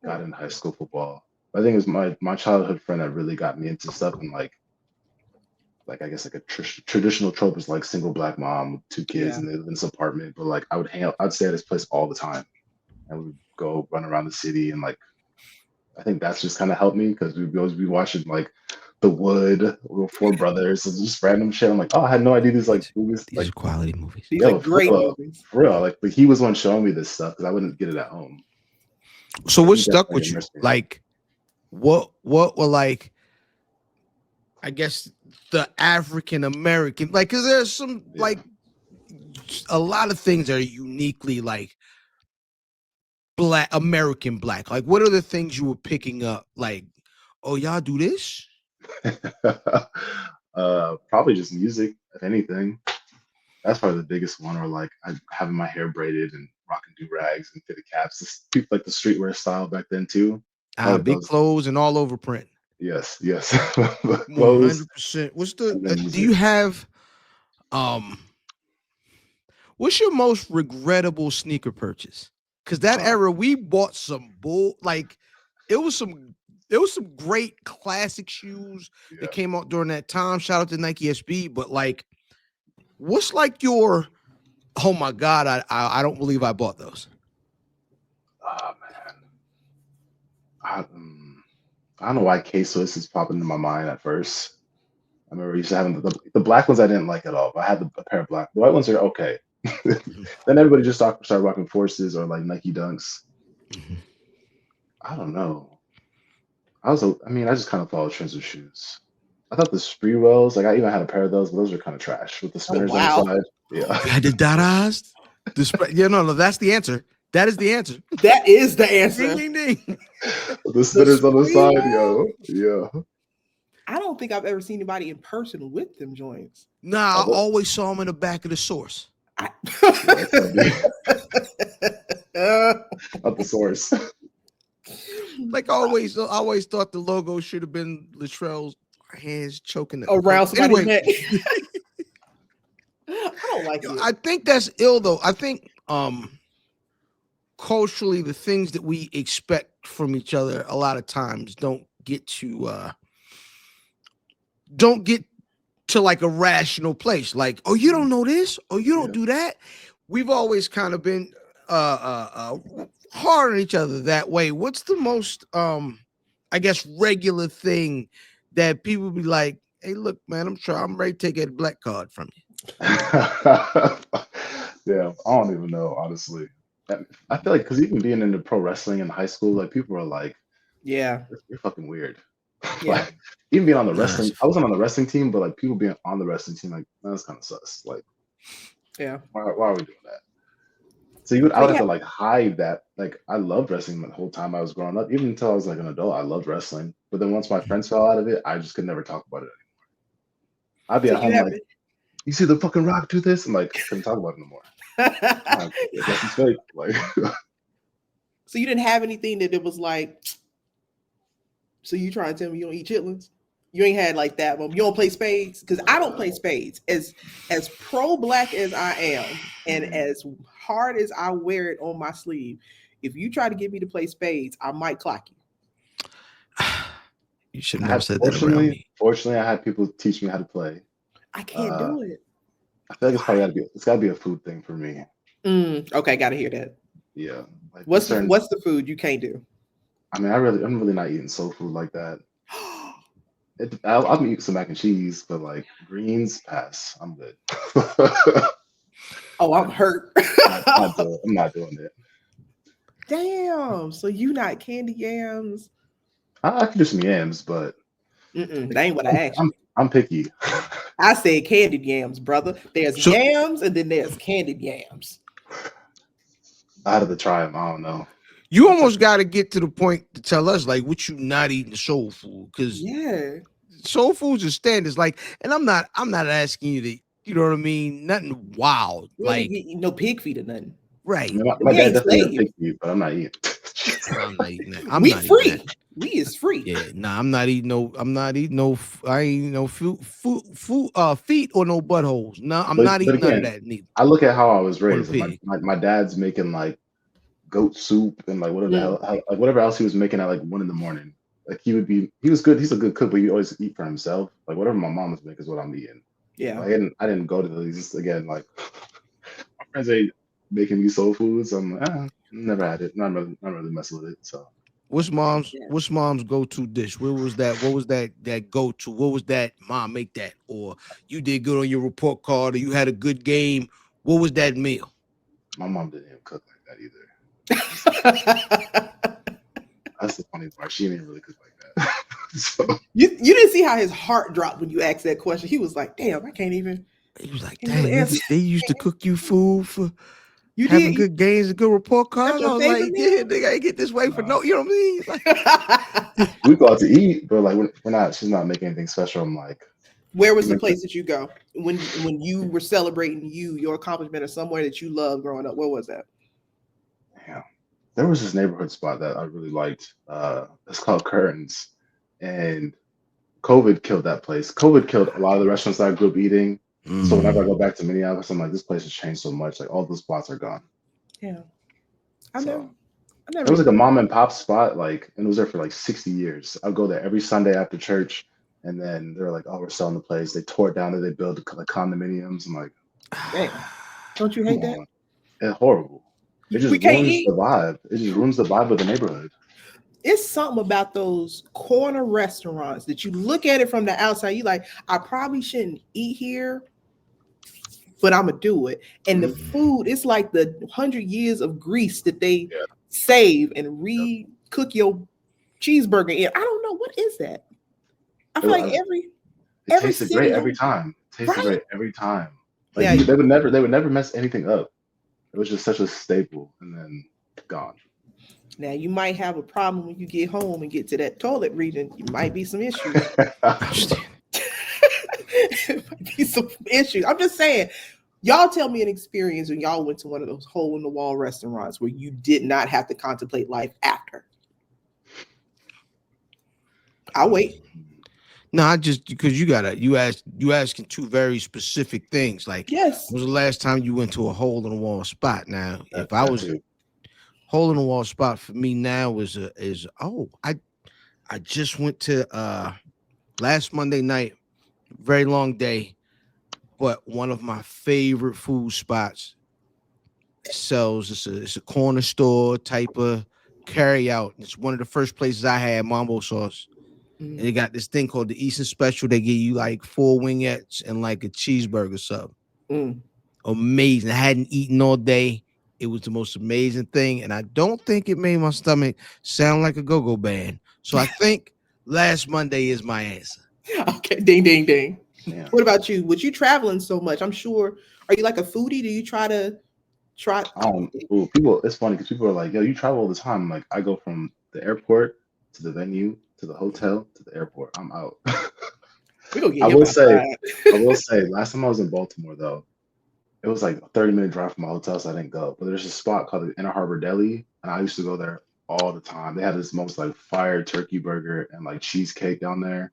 got into high school football. But I think it was my childhood friend that really got me into stuff, and like I guess like a traditional trope is like single Black mom with 2 kids and they live in this apartment. But like I would I'd stay at his place all the time, and we'd go run around the city, and like I think that's just kind of helped me because we'd always be watching like The Wood, we were 4 brothers, and just random shit. I'm like, oh, I had no idea these like movies. These Like are quality movies. These are great movies. For real. Like, but he was one showing me this stuff because I wouldn't get it at home. So what stuck with you? Like, what were like, I guess the African American, like, because there's some like a lot of things that are uniquely like Black American Black. Like, what are the things you were picking up? Like, oh, y'all do this? Probably just music, if anything. That's probably the biggest one. Or like I having my hair braided and rocking do-rags and fitted caps. Just people like the streetwear style back then too. Big clothes and all over print. Yes. 100%. What's the do you have what's your most regrettable sneaker purchase? Because that era we bought some like it was some great classic shoes that came out during that time. Shout out to Nike SB, but like what's like your oh my god, I don't believe I bought those. Oh man. I don't know why K-Swiss is popping into my mind at first. I remember used to having the black ones I didn't like at all, but I had a pair of black. The white ones are okay. Then everybody just started rocking Forces or like Nike Dunks. I don't know. I just kind of followed trends with shoes. I thought the Spreewells, like I even had a pair of those, but those are kind of trash with the spinners on the side. Yeah. You had the Dadas? No, that's the answer. That is the answer. That is the answer. Ding, ding, ding. The spinners on the side, yo. Yeah. I don't think I've ever seen anybody in person with them joints. Nah, I always saw them in the back of the source. Not the source. Like I always thought the logo should have been Latrell's hands choking around somebody's neck. I don't like it. I think that's ill though. I think culturally the things that we expect from each other a lot of times don't get to like a rational place. Like, oh, you don't know this, or you don't do that. We've always kind of been hard on each other that way. What's the most I guess regular thing that people be like, hey, look, man, I'm ready to take a black card from you? Yeah, I don't even know, honestly. I feel like because even being into pro wrestling in high school, like people are like, Yeah, you're fucking weird. yeah. Like even being on the Nah, wrestling, I wasn't on the wrestling team, but like people being on the wrestling team, like that's kind of sus. Like, Yeah. why are we doing that? So I So would have yeah, to like hide that. Like I loved wrestling the whole time I was growing up, even until I was like an adult. I loved wrestling, but then once my friends fell out of it, I just could never talk about it. I'd be so at you home like, haven't. you see the fucking Rock do this, and like couldn't talk about it no more. I guess it's fake. Like, So you didn't have anything that it was like. So you trying to tell me you don't eat chitlins? You ain't had like that one. You don't play spades because I don't play spades. As pro black as I am, and as hard as I wear it on my sleeve, if you try to get me to play spades, I might clock you. You should have never said that around fortunately, me. fortunately, I had people teach me how to play. I can't do it. I feel like it's gotta be a food thing for me. Okay, gotta hear that. Yeah. Like What's the food you can't do? I mean, I'm really not eating soul food like that. I'll eat some mac and cheese, but like greens, pass. I'm good. Oh, I'm hurt. I'm not doing it. Damn. So you not candy yams? I can do some yams, but That ain't what I asked you. I'm picky. I said candied yams, brother. There's yams and then there's candied yams. I had to try them. I don't know. You almost got to get to the point to tell us like what you not eating soul food, because soul food's a standards. Like, and I'm not asking you to, you know what I mean? Nothing wild, like no pig feet or nothing. Right. I mean, my dad definitely pick me, but I'm not eating. I'm not eating that. I'm we not free. Eating that. We is free. Yeah, nah, I'm not eating no. I ain't no feet or no buttholes. No, I'm not eating none of that neither. I look at how I was raised. My dad's making like goat soup and like whatever the hell, like whatever else he was making at like 1 a.m. Like he was good. He's a good cook, but he always eat for himself. Like whatever my mom was making is what I'm eating. Yeah. Like, I didn't go to these again. Like my friends ain't making me soul foods. I'm like, never had it. Not really messing with it. So. What's mom's go-to dish? What was that go-to? What was that? Mom, make that. Or you did good on your report card, or you had a good game. What was that meal? My mom didn't even cook like that either. That's the funny part. She didn't really cook like that. So. You didn't see how his heart dropped when you asked that question. He was like, damn, I can't even. He was like, dang, they used to cook you food for you having good games, a good report card. I was like, yeah, nigga, I get this way for no, you know what I mean? Like, we go out to eat, but like she's not making anything special. I'm like, where was the place that you go when you were celebrating your accomplishment or somewhere that you loved growing up? Where was that? Yeah, there was this neighborhood spot that I really liked. It's called Curtains, and COVID killed that place. COVID killed a lot of the restaurants that I grew up eating. So whenever I go back to Minneapolis, I'm like, this place has changed so much. Like all those spots are gone. Yeah, I never. It was like a mom and pop spot, like, and it was there for like 60 years. I'd go there every Sunday after church, and then they're like, "Oh, we're selling the place." They tore it down, and they built like condominiums. I'm like, "Damn, don't you hate that?" It's horrible. It just ruins the vibe. It just ruins the vibe of the neighborhood. It's something about those corner restaurants that you look at it from the outside. You like, I probably shouldn't eat here, but I'm gonna do it. And the food, it's like the 100 years of grease that they save and re-cook your cheeseburger in. I don't know, what is that? I feel like every tasted great every time. Great every time. Like yeah, they would never mess anything up. It was just such a staple, and then gone. Now you might have a problem when you get home and get to that toilet region. You might be some issues. It might be some issues. I'm just saying, y'all tell me an experience when y'all went to one of those hole in the wall restaurants where you did not have to contemplate life after. I'll wait. No, I just because you asking two very specific things. Like, yes, when was the last time you went to a hole in the wall spot? Now, if I was hole in the wall spot for me now I just went to last Monday night, very long day, but one of my favorite food spots sells. It's a corner store type of carry out. It's one of the first places I had mambo sauce. And they got this thing called the Eastern Special. They give you like 4 wingettes and like a cheeseburger sub. Amazing. I hadn't eaten all day. It was the most amazing thing, and I don't think it made my stomach sound like a go-go band. So I think last Monday is my answer. Okay, ding, ding, ding. Yeah. What about you? With you traveling so much, I'm sure. Are you like a foodie? Do you try? People. It's funny because people are like, "Yo, you travel all the time." I'm like, I go from the airport to the venue to the hotel to the airport. I'm out. We gonna get I him will say, outside. last time I was in Baltimore though, it was like a 30-minute drive from my hotel, so I didn't go. But there's a spot called the Inner Harbor Deli, and I used to go there all the time. They had this most like fire turkey burger and like cheesecake down there,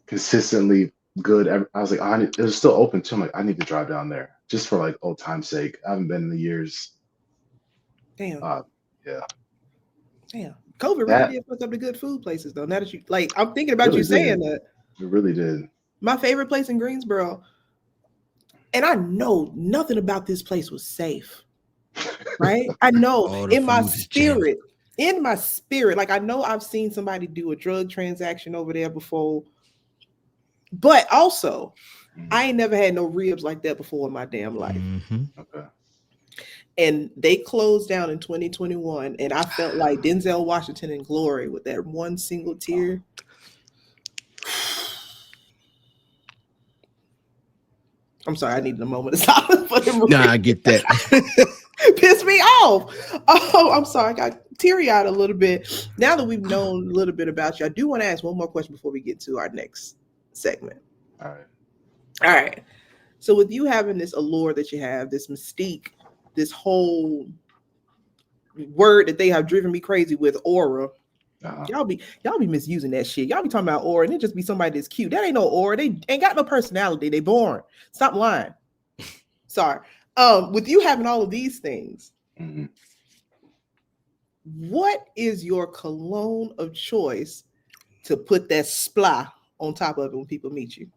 consistently good. I was like, it was still open too. I'm like, I need to drive down there just for like old time's sake. I haven't been in the years. Damn. Yeah. Damn. COVID really did fuck up the good food places though. Now that you like, I'm thinking about really you saying did. that. It really did. My favorite place in Greensboro, and I know nothing about this place was safe. Right? I know in my spirit, like I know I've seen somebody do a drug transaction over there before, but also I ain't never had no ribs like that before in my damn life. Okay. And they closed down in 2021, and I felt like Denzel Washington in Glory with that one single tear. I'm sorry, I needed a moment of silence for him. Nah, I get that. Pissed me off. Oh, I'm sorry. I got teary-eyed a little bit. Now that we've known a little bit about you, I do want to ask one more question before we get to our next segment. All right. So with you having this allure that you have, this mystique, this whole word that they have driven me crazy with, aura. Y'all be misusing that shit. Y'all be talking about aura, and it just be somebody that's cute. That ain't no aura. They ain't got no personality. They boring. Stop lying. Sorry. With you having all of these things, what is your cologne of choice to put that splat on top of it when people meet you?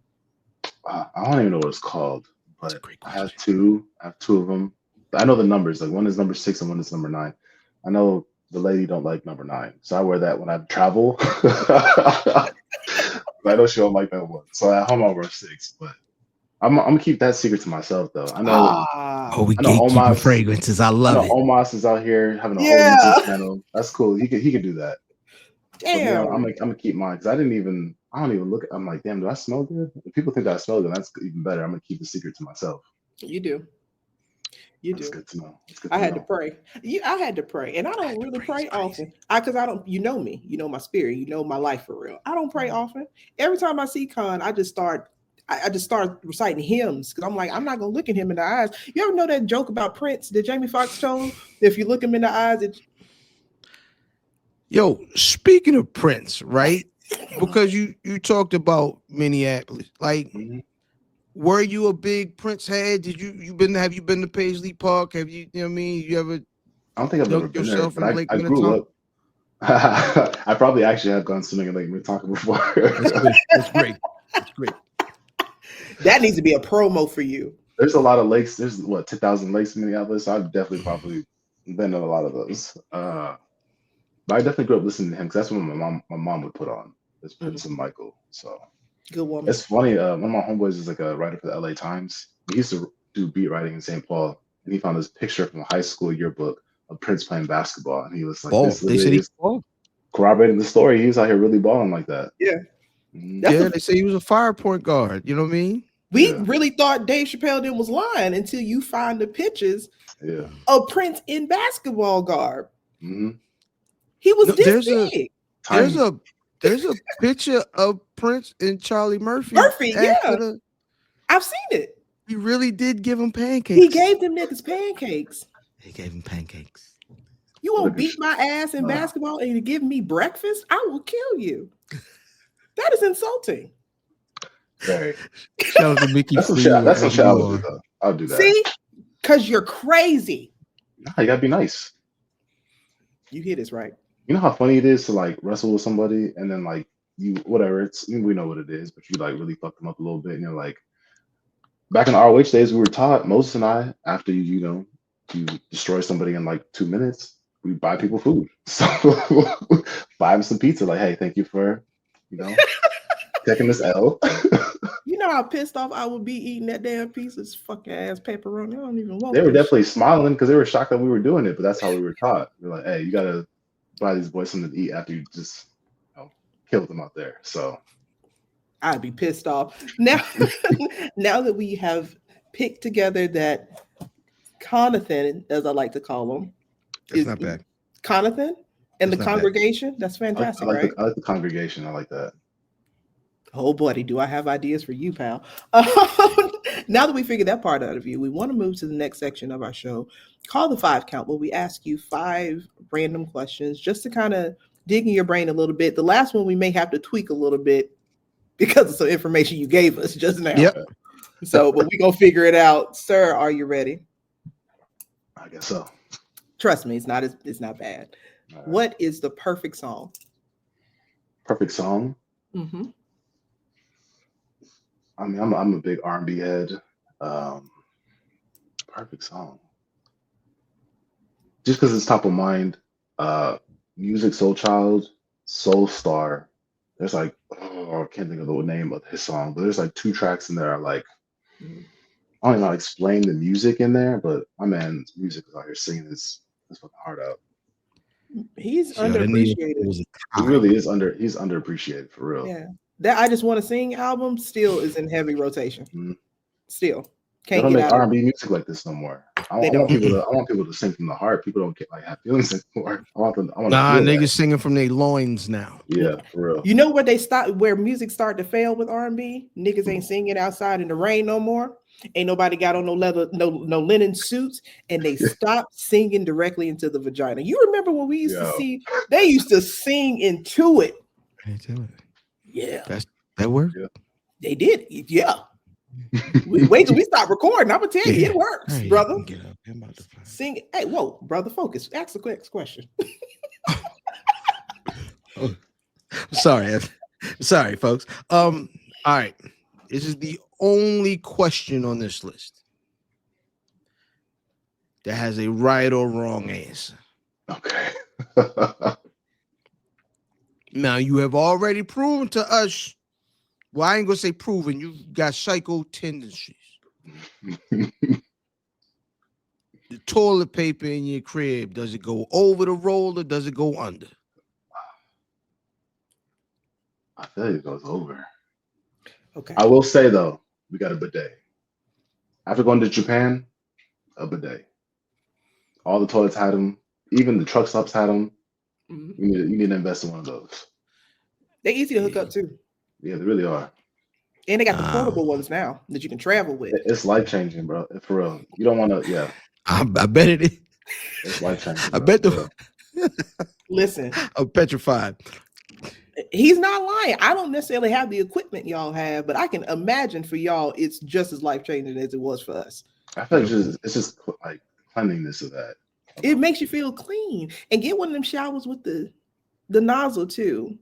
I don't even know what it's called, but I have two of them. I know the numbers. Like one is number 6 and one is number 9. I know the lady don't like number 9, so I wear that when I travel. I know she don't like that one, so at home I wear 6. But I'm gonna keep that secret to myself, though. I know. We gatekeeping fragrances. I love it. Omos is out here having a whole YouTube channel. That's cool. He could do that. Damn. But, I'm gonna keep mine because I don't even look. I'm like, damn, do I smell good? If people think that I smell good, that's even better. I'm gonna keep the secret to myself. You do. That's good to know. I had to pray. I had to pray, and I don't really pray often. Because I don't. You know me. You know my spirit. You know my life for real. I don't pray often. Every time I see Kaun, I just start reciting hymns because I'm like, I'm not gonna look at him in the eyes. You ever know that joke about Prince that Jamie Foxx told? If you look him in the eyes, Yo, speaking of Prince, right? Because you talked about Minneapolis, like. Were you a big Prince head? Have you been to Paisley Park? Have you know what I mean? You ever? I don't think I've ever been there, but I grew up. I probably actually have gone swimming in Lake Minnetonka before. That's great. That's great. That needs to be a promo for you. There's a lot of lakes. There's 10,000 lakes in Minneapolis. So I've definitely probably been in a lot of those. But I definitely grew up listening to him because that's what my mom would put on. It's Prince and Michael. So. Good woman. It's funny. One of my homeboys is like a writer for the LA Times. He used to do beat writing in St. Paul, and he found this picture from a high school yearbook of Prince playing basketball, and he was like, "They said he's corroborating the story. He was out here really balling like that." Yeah, they say he was a fire point guard. You know what I mean? We really thought Dave Chappelle then was lying until you find the pictures of Prince in basketball garb. He was this big. There's a picture of Prince and Charlie Murphy. I've seen it. He really did give him pancakes. He gave them niggas pancakes. He gave him pancakes. You won't beat my ass in basketball and you give me breakfast? I will kill you. That is insulting. Very. Shout out to Mickey. That's some shit I would do, though. I'll do that. See? Because you're crazy. Nah, you gotta be nice. You hear this, right? You know how funny it is to like wrestle with somebody and then like we know what it is, but you like really fuck them up a little bit and you're like, back in the ROH days, we were taught, Moses and I, after you destroy somebody in like 2 minutes, we buy people food. So buy them some pizza, like, hey, thank you for taking this L. You know how pissed off I would be eating that damn piece of fucking ass pepperoni. I don't even want They were this definitely smiling because they were shocked that we were doing it, but that's how we were taught. They're like, hey, you gotta buy these boys something to eat after you just killed them out there. So I'd be pissed off. Now, now that we have picked together that Conathan, as I like to call him, That's not bad. Conathan and That's the not congregation. That's fantastic, I right? I like the congregation. I like that. Oh, buddy, do I have ideas for you, pal? Now that we figured that part out of you, we want to move to the next section of our show, called the 5 count, where we ask you 5 random questions just to kind of dig in your brain a little bit. The last one we may have to tweak a little bit because of some information you gave us just now. Yep. So, but we're going to figure it out. Sir, are you ready? I guess so. Trust me, it's not bad. All right. What is the perfect song? Perfect song. Mm-hmm. I mean, I'm a big R&B head. Perfect song. Just because it's top of mind. Music Soul Child, Soul Star. There's like, I can't think of the name of his song, but there's like 2 tracks in there. I don't even know how to explain the music in there, but my man's music is out here singing his fucking heart out. He's underappreciated. He really is he's underappreciated for real. Yeah. That I Just Want to Sing album still is in heavy rotation. Mm-hmm. Still They can't don't get make out. R&B music like this no more. I want people to sing from the heart. People don't get have feelings anymore. I want Niggas singing from their loins now. Yeah, for real. You know where music started to fail with R&B? Niggas ain't singing outside in the rain no more. Ain't nobody got on no leather, no linen suits, and they stopped singing directly into the vagina. You remember when we used to see they used to sing into it? Yeah, that worked. Yeah. They did. Yeah. Wait till we stop recording. I'm gonna tell you, it works, Hey, brother. get up. I'm about to fly. Sing. Hey, whoa, brother, focus. Ask the next question. Sorry, folks. All right. This is the only question on this list that has a right or wrong answer. Okay. Now, you have already proven to us. Well, I ain't gonna say proven. You got psycho tendencies. The toilet paper in your crib, does it go over the roll or does it go under? I feel like it goes over. Okay. I will say though, we got a bidet. After going to Japan, a bidet. All the toilets had them. Even the truck stops had them. Mm-hmm. You need to invest in one of those. They're easy to hook up too. Yeah, they really are. And they got the portable ones now that you can travel with. It's life changing, bro. For real. You don't want to. Yeah. I bet it is. It's life changing. I bet Listen, I'm petrified. He's not lying. I don't necessarily have the equipment y'all have, but I can imagine for y'all it's just as life changing as it was for us. I feel like it's just like cleanliness of that. It makes you feel clean. And get one of them showers with the nozzle too,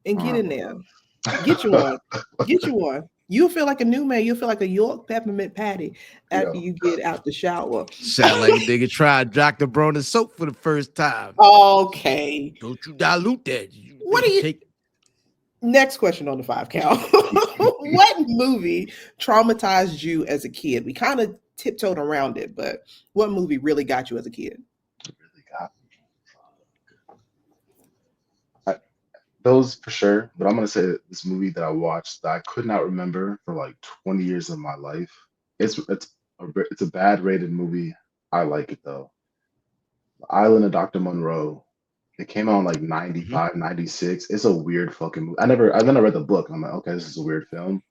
and get in there. Get you one. Get you one. You'll feel like a new man. You'll feel like a York peppermint patty after you get out the shower. Sound like a nigga tried Dr. Broner soap for the first time. Okay. Don't you dilute that. What do you take? Next question on the 5 count. What movie traumatized you as a kid? We kind of tiptoed around it, but what movie really got you as a kid? Really got me. Those for sure, but I'm gonna say this movie that I watched that I could not remember for like 20 years of my life. It's a bad rated movie. I like it though. The Island of Dr. Monroe. It came out in like 95, 96. It's a weird fucking movie. I then I read the book and I'm like, okay, this is a weird film.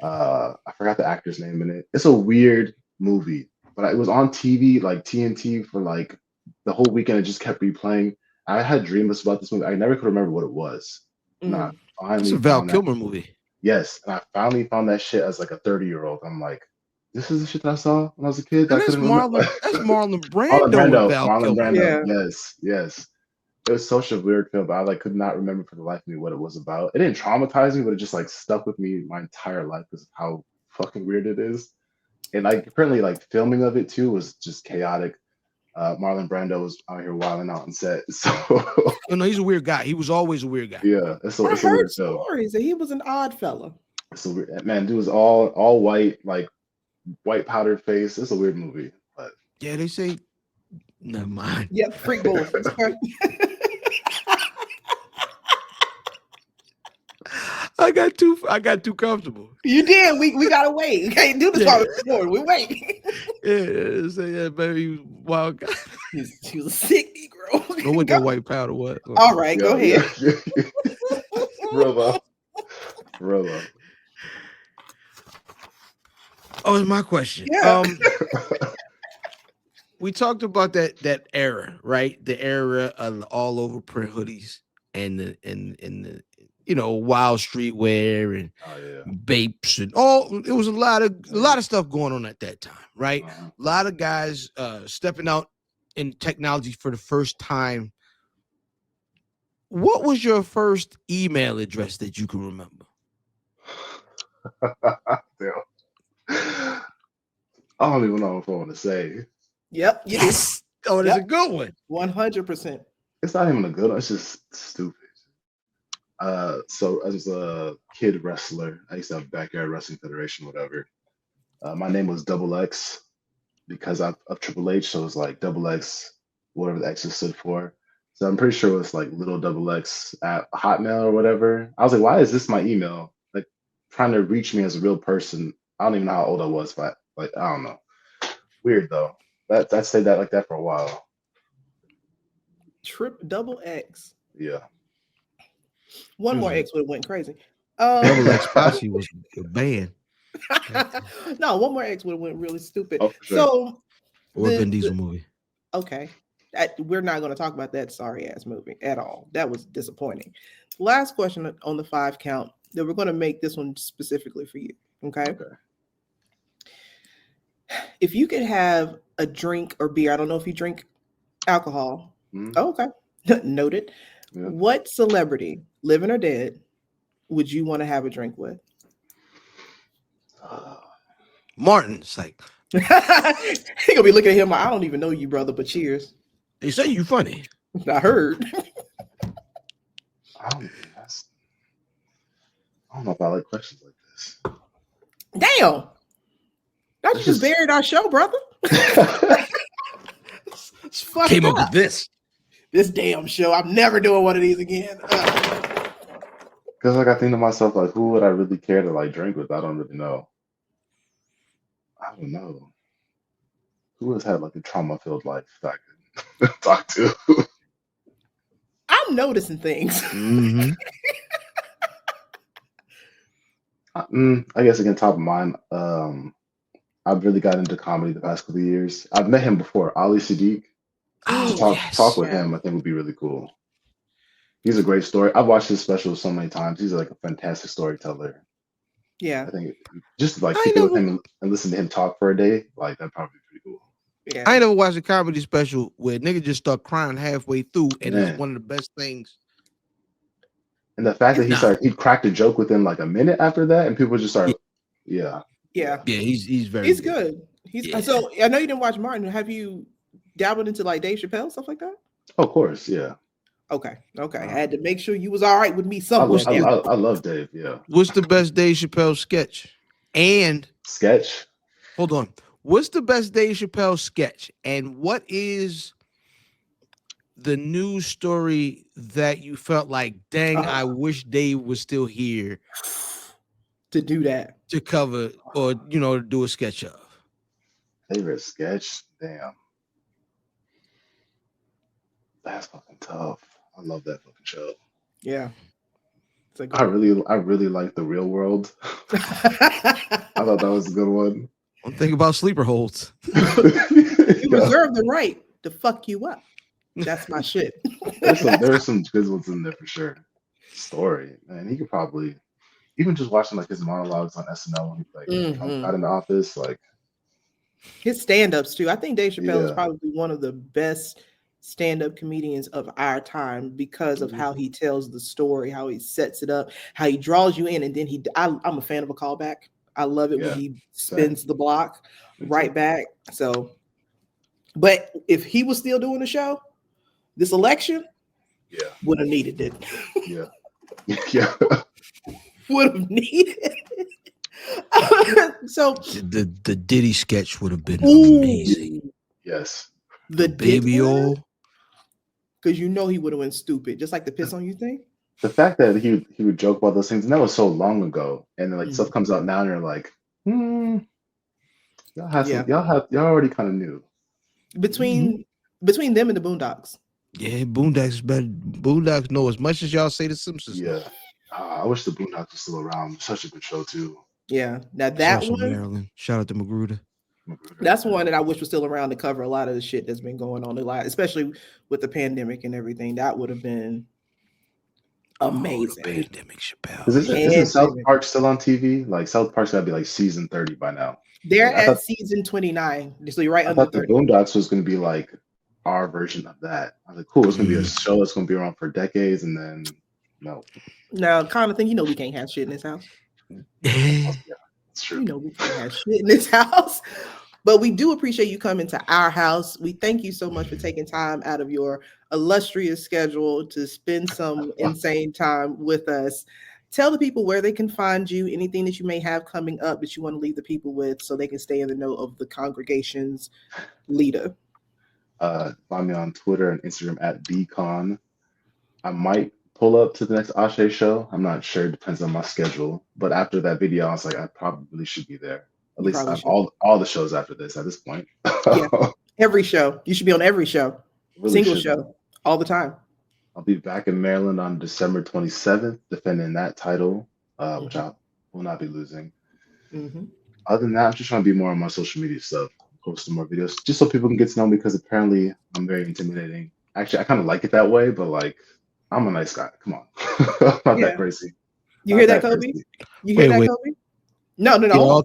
I forgot the actor's name in it. It's a weird movie, but it was on TV, like TNT, for like the whole weekend. It just kept replaying. I had dreams about this movie. I never could remember what it was. Mm. It's a Val Kilmer movie. Yes, and I finally found that shit as like a 30-year-old. I'm like, this is the shit that I saw when I was a kid. That's Marlon Brando. Marlon Brando. Yes. It was such a weird film, but I like could not remember for the life of me what it was about. It didn't traumatize me, but it just like stuck with me my entire life because of how fucking weird it is. And like apparently like filming of it too was just chaotic. Marlon Brando was out here wilding out on set. So no, he's a weird guy. He was always a weird guy. Yeah, it's a I weird heard film. stories that he was an odd fella. So weird. Man, dude was all white, like white powdered face. It's a weird movie, but Yeah, they say. Never mind. Yep, freak boys. I got too comfortable. You did. We gotta wait. We can't do this while we're recording. We wait. Yeah, say that baby was wild guy. He was a sick Negro. Know what that white powder was? All right, go ahead. Rilla. Oh, it's my question. Yeah. We talked about that era, right? The era of all over print hoodies and the wild streetwear and vapes and all. It was a lot of stuff going on at that time, right? A lot of guys stepping out in technology for the first time. What was your first email address that you can remember? I don't even know if I want to say. Yep. Yes. Oh, that's a good one. 100%. It's not even a good one. It's just stupid. So as a kid wrestler, I used to have Backyard Wrestling Federation, whatever. My name was Double X because of Triple H. So it was like Double X, whatever the X stood for. So I'm pretty sure it was like little double X at Hotmail or whatever. I was like, why is this my email? Like trying to reach me as a real person. I don't even know how old I was, but like I don't know. Weird though. That stayed that like that for a while. Double X. Yeah. One more X would have went crazy. Double X Posse was a band. No, one more X would have went really stupid. Oh, sure. So Or Vin Diesel movie. Okay. We're not going to talk about that sorry ass movie at all. That was disappointing. Last question on the 5 count. That we're going to make this one specifically for you. Okay. If you could have a drink or beer, I don't know if you drink alcohol. Oh, okay. Noted. Yeah. What celebrity, living or dead, would you want to have a drink with? Martin's like he gonna be looking at him like, I don't even know you, brother, but cheers. they say you funny. I heard. I don't know if I like questions like this. Damn. That you just buried our show, brother. It's Came up with this damn show. I'm never doing one of these again. Because like I think to myself, like, who would I really care to like drink with? I don't really know. I don't know. Who has had like a trauma-filled life that I could talk to? I'm noticing things. Mm-hmm. I guess again, top of mind. I've really got into comedy the past couple of years. I've met him before, Ali Siddiq. Talk with him, I think would be really cool. He's a great story. I've watched his specials so many times. He's like a fantastic storyteller. Yeah. I think just like kick it with him and listen to him talk for a day, like that'd probably be pretty cool. Yeah. I ain't never watched a comedy special where nigga just start crying halfway through, and it's one of the best things. And the fact that he cracked a joke within like a minute after that, and people just start, Yeah, he's very good. So I know you didn't watch Martin. Have you dabbled into like Dave Chappelle, stuff like that? Oh, of course, yeah. Okay. I had to make sure you was all right with me somewhere. I love Dave, yeah. What's the best Dave Chappelle sketch? And hold on. What's the best Dave Chappelle sketch? And what is the news story that you felt like, dang, I wish Dave was still here to do that, to cover or to do a sketch of? Favorite sketch? Damn. That's fucking tough. I love that fucking show. Yeah. I really like The Real World. I thought that was a good one. Don't think about sleeper holds. You reserve the right to fuck you up. That's my shit. There's some good ones in there for sure. Story, man. He could probably even just watching like his monologues on SNL when he got in the office, like his stand-ups too. I think Dave Chappelle is probably one of the best stand-up comedians of our time because of how he tells the story, how he sets it up, how he draws you in, and then I'm a fan of a callback. I love it when he spins the block right back. So, but if he was still doing the show, this election, would have needed it. Yeah. Would have needed it. So The Diddy sketch would have been ooh, amazing. Yes. the Baby oil. because you know he would have went stupid, just like the piss on you thing. The fact that he would joke about those things, and that was so long ago, and then like stuff comes out now, and you're like, y'all have Yeah. y'all already kind of knew. Between them and the Boondocks. Yeah, Boondocks is better. Boondocks know as much as y'all say the Simpsons. Yeah. I wish the Boondocks was still around. Such a good show too. Yeah. Now that Also one, Maryland. Shout out to Magruder. that's one that I wish was still around to cover a lot of the shit that's been going on a lot, especially with the pandemic and everything. That would have been amazing. Oh, the pandemic, Chappelle. Isn't South Park still on TV? Like South Park's gotta be like season 30 by now. They're Like, at season 29. So you're right I under thought the 30. Boondocks was gonna be like our version of that. I was like, cool, it's gonna be a show that's gonna be around for decades, and then no. Now, kind of thing, we can't have shit in this house. Yeah, it's true. We can't have shit in this house. But we do appreciate you coming to our house. We thank you so much for taking time out of your illustrious schedule to spend some insane time with us. Tell the people where they can find you, anything that you may have coming up that you want to leave the people with so they can stay in the know of the congregation's leader. Find me on Twitter and Instagram at bcon. I might pull up to the next Ashe show. I'm not sure. It depends on my schedule. But after that video, I was like, I probably should be there. At least all the shows after this at this point. Yeah. Every show. You should be on every show. Really Single should. show. All the time. I'll be back in Maryland on December 27th, defending that title, which I will not be losing. Other than that, I'm just trying to be more on my social media stuff, post some more videos, just so people can get to know me, because apparently I'm very intimidating. Actually, I kind of like it that way, but like, I'm a nice guy. Come on. I'm not that crazy. You hear that, Kobe? You hear that, Kobe? No.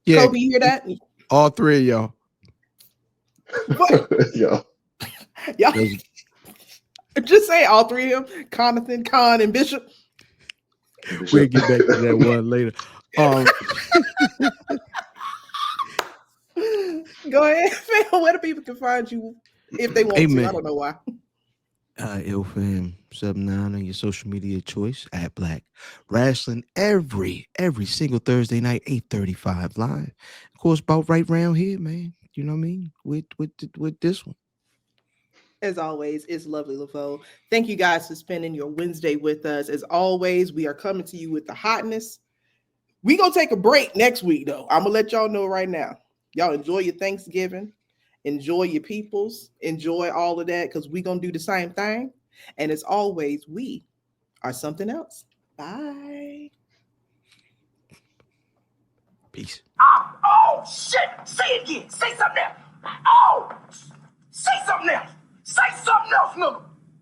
Yeah, Kobe, you hear that? All three of y'all. Yo. Y'all. Just say all three of them, Conathan, Kaun, and Bishop. We'll get back to that one later. Go ahead, fam. Where the people can find you if they want to. I don't know why. Ilfam 79 on your social media choice at Black Rasslin every single Thursday night, 8:35 live. Of course, about right around here, man. You know what I mean? With this one. As always, it's lovely, LaVo. Thank you guys for spending your Wednesday with us. As always, we are coming to you with the hotness. We gonna take a break next week, though. I'm gonna let y'all know right now. Y'all enjoy your Thanksgiving. Enjoy your peoples. Enjoy all of that, because we gonna do the same thing. And as always, we are something else. Bye. Peace. Oh, shit. Say it again. Say something else. Oh, say something else. Say something else, nigga.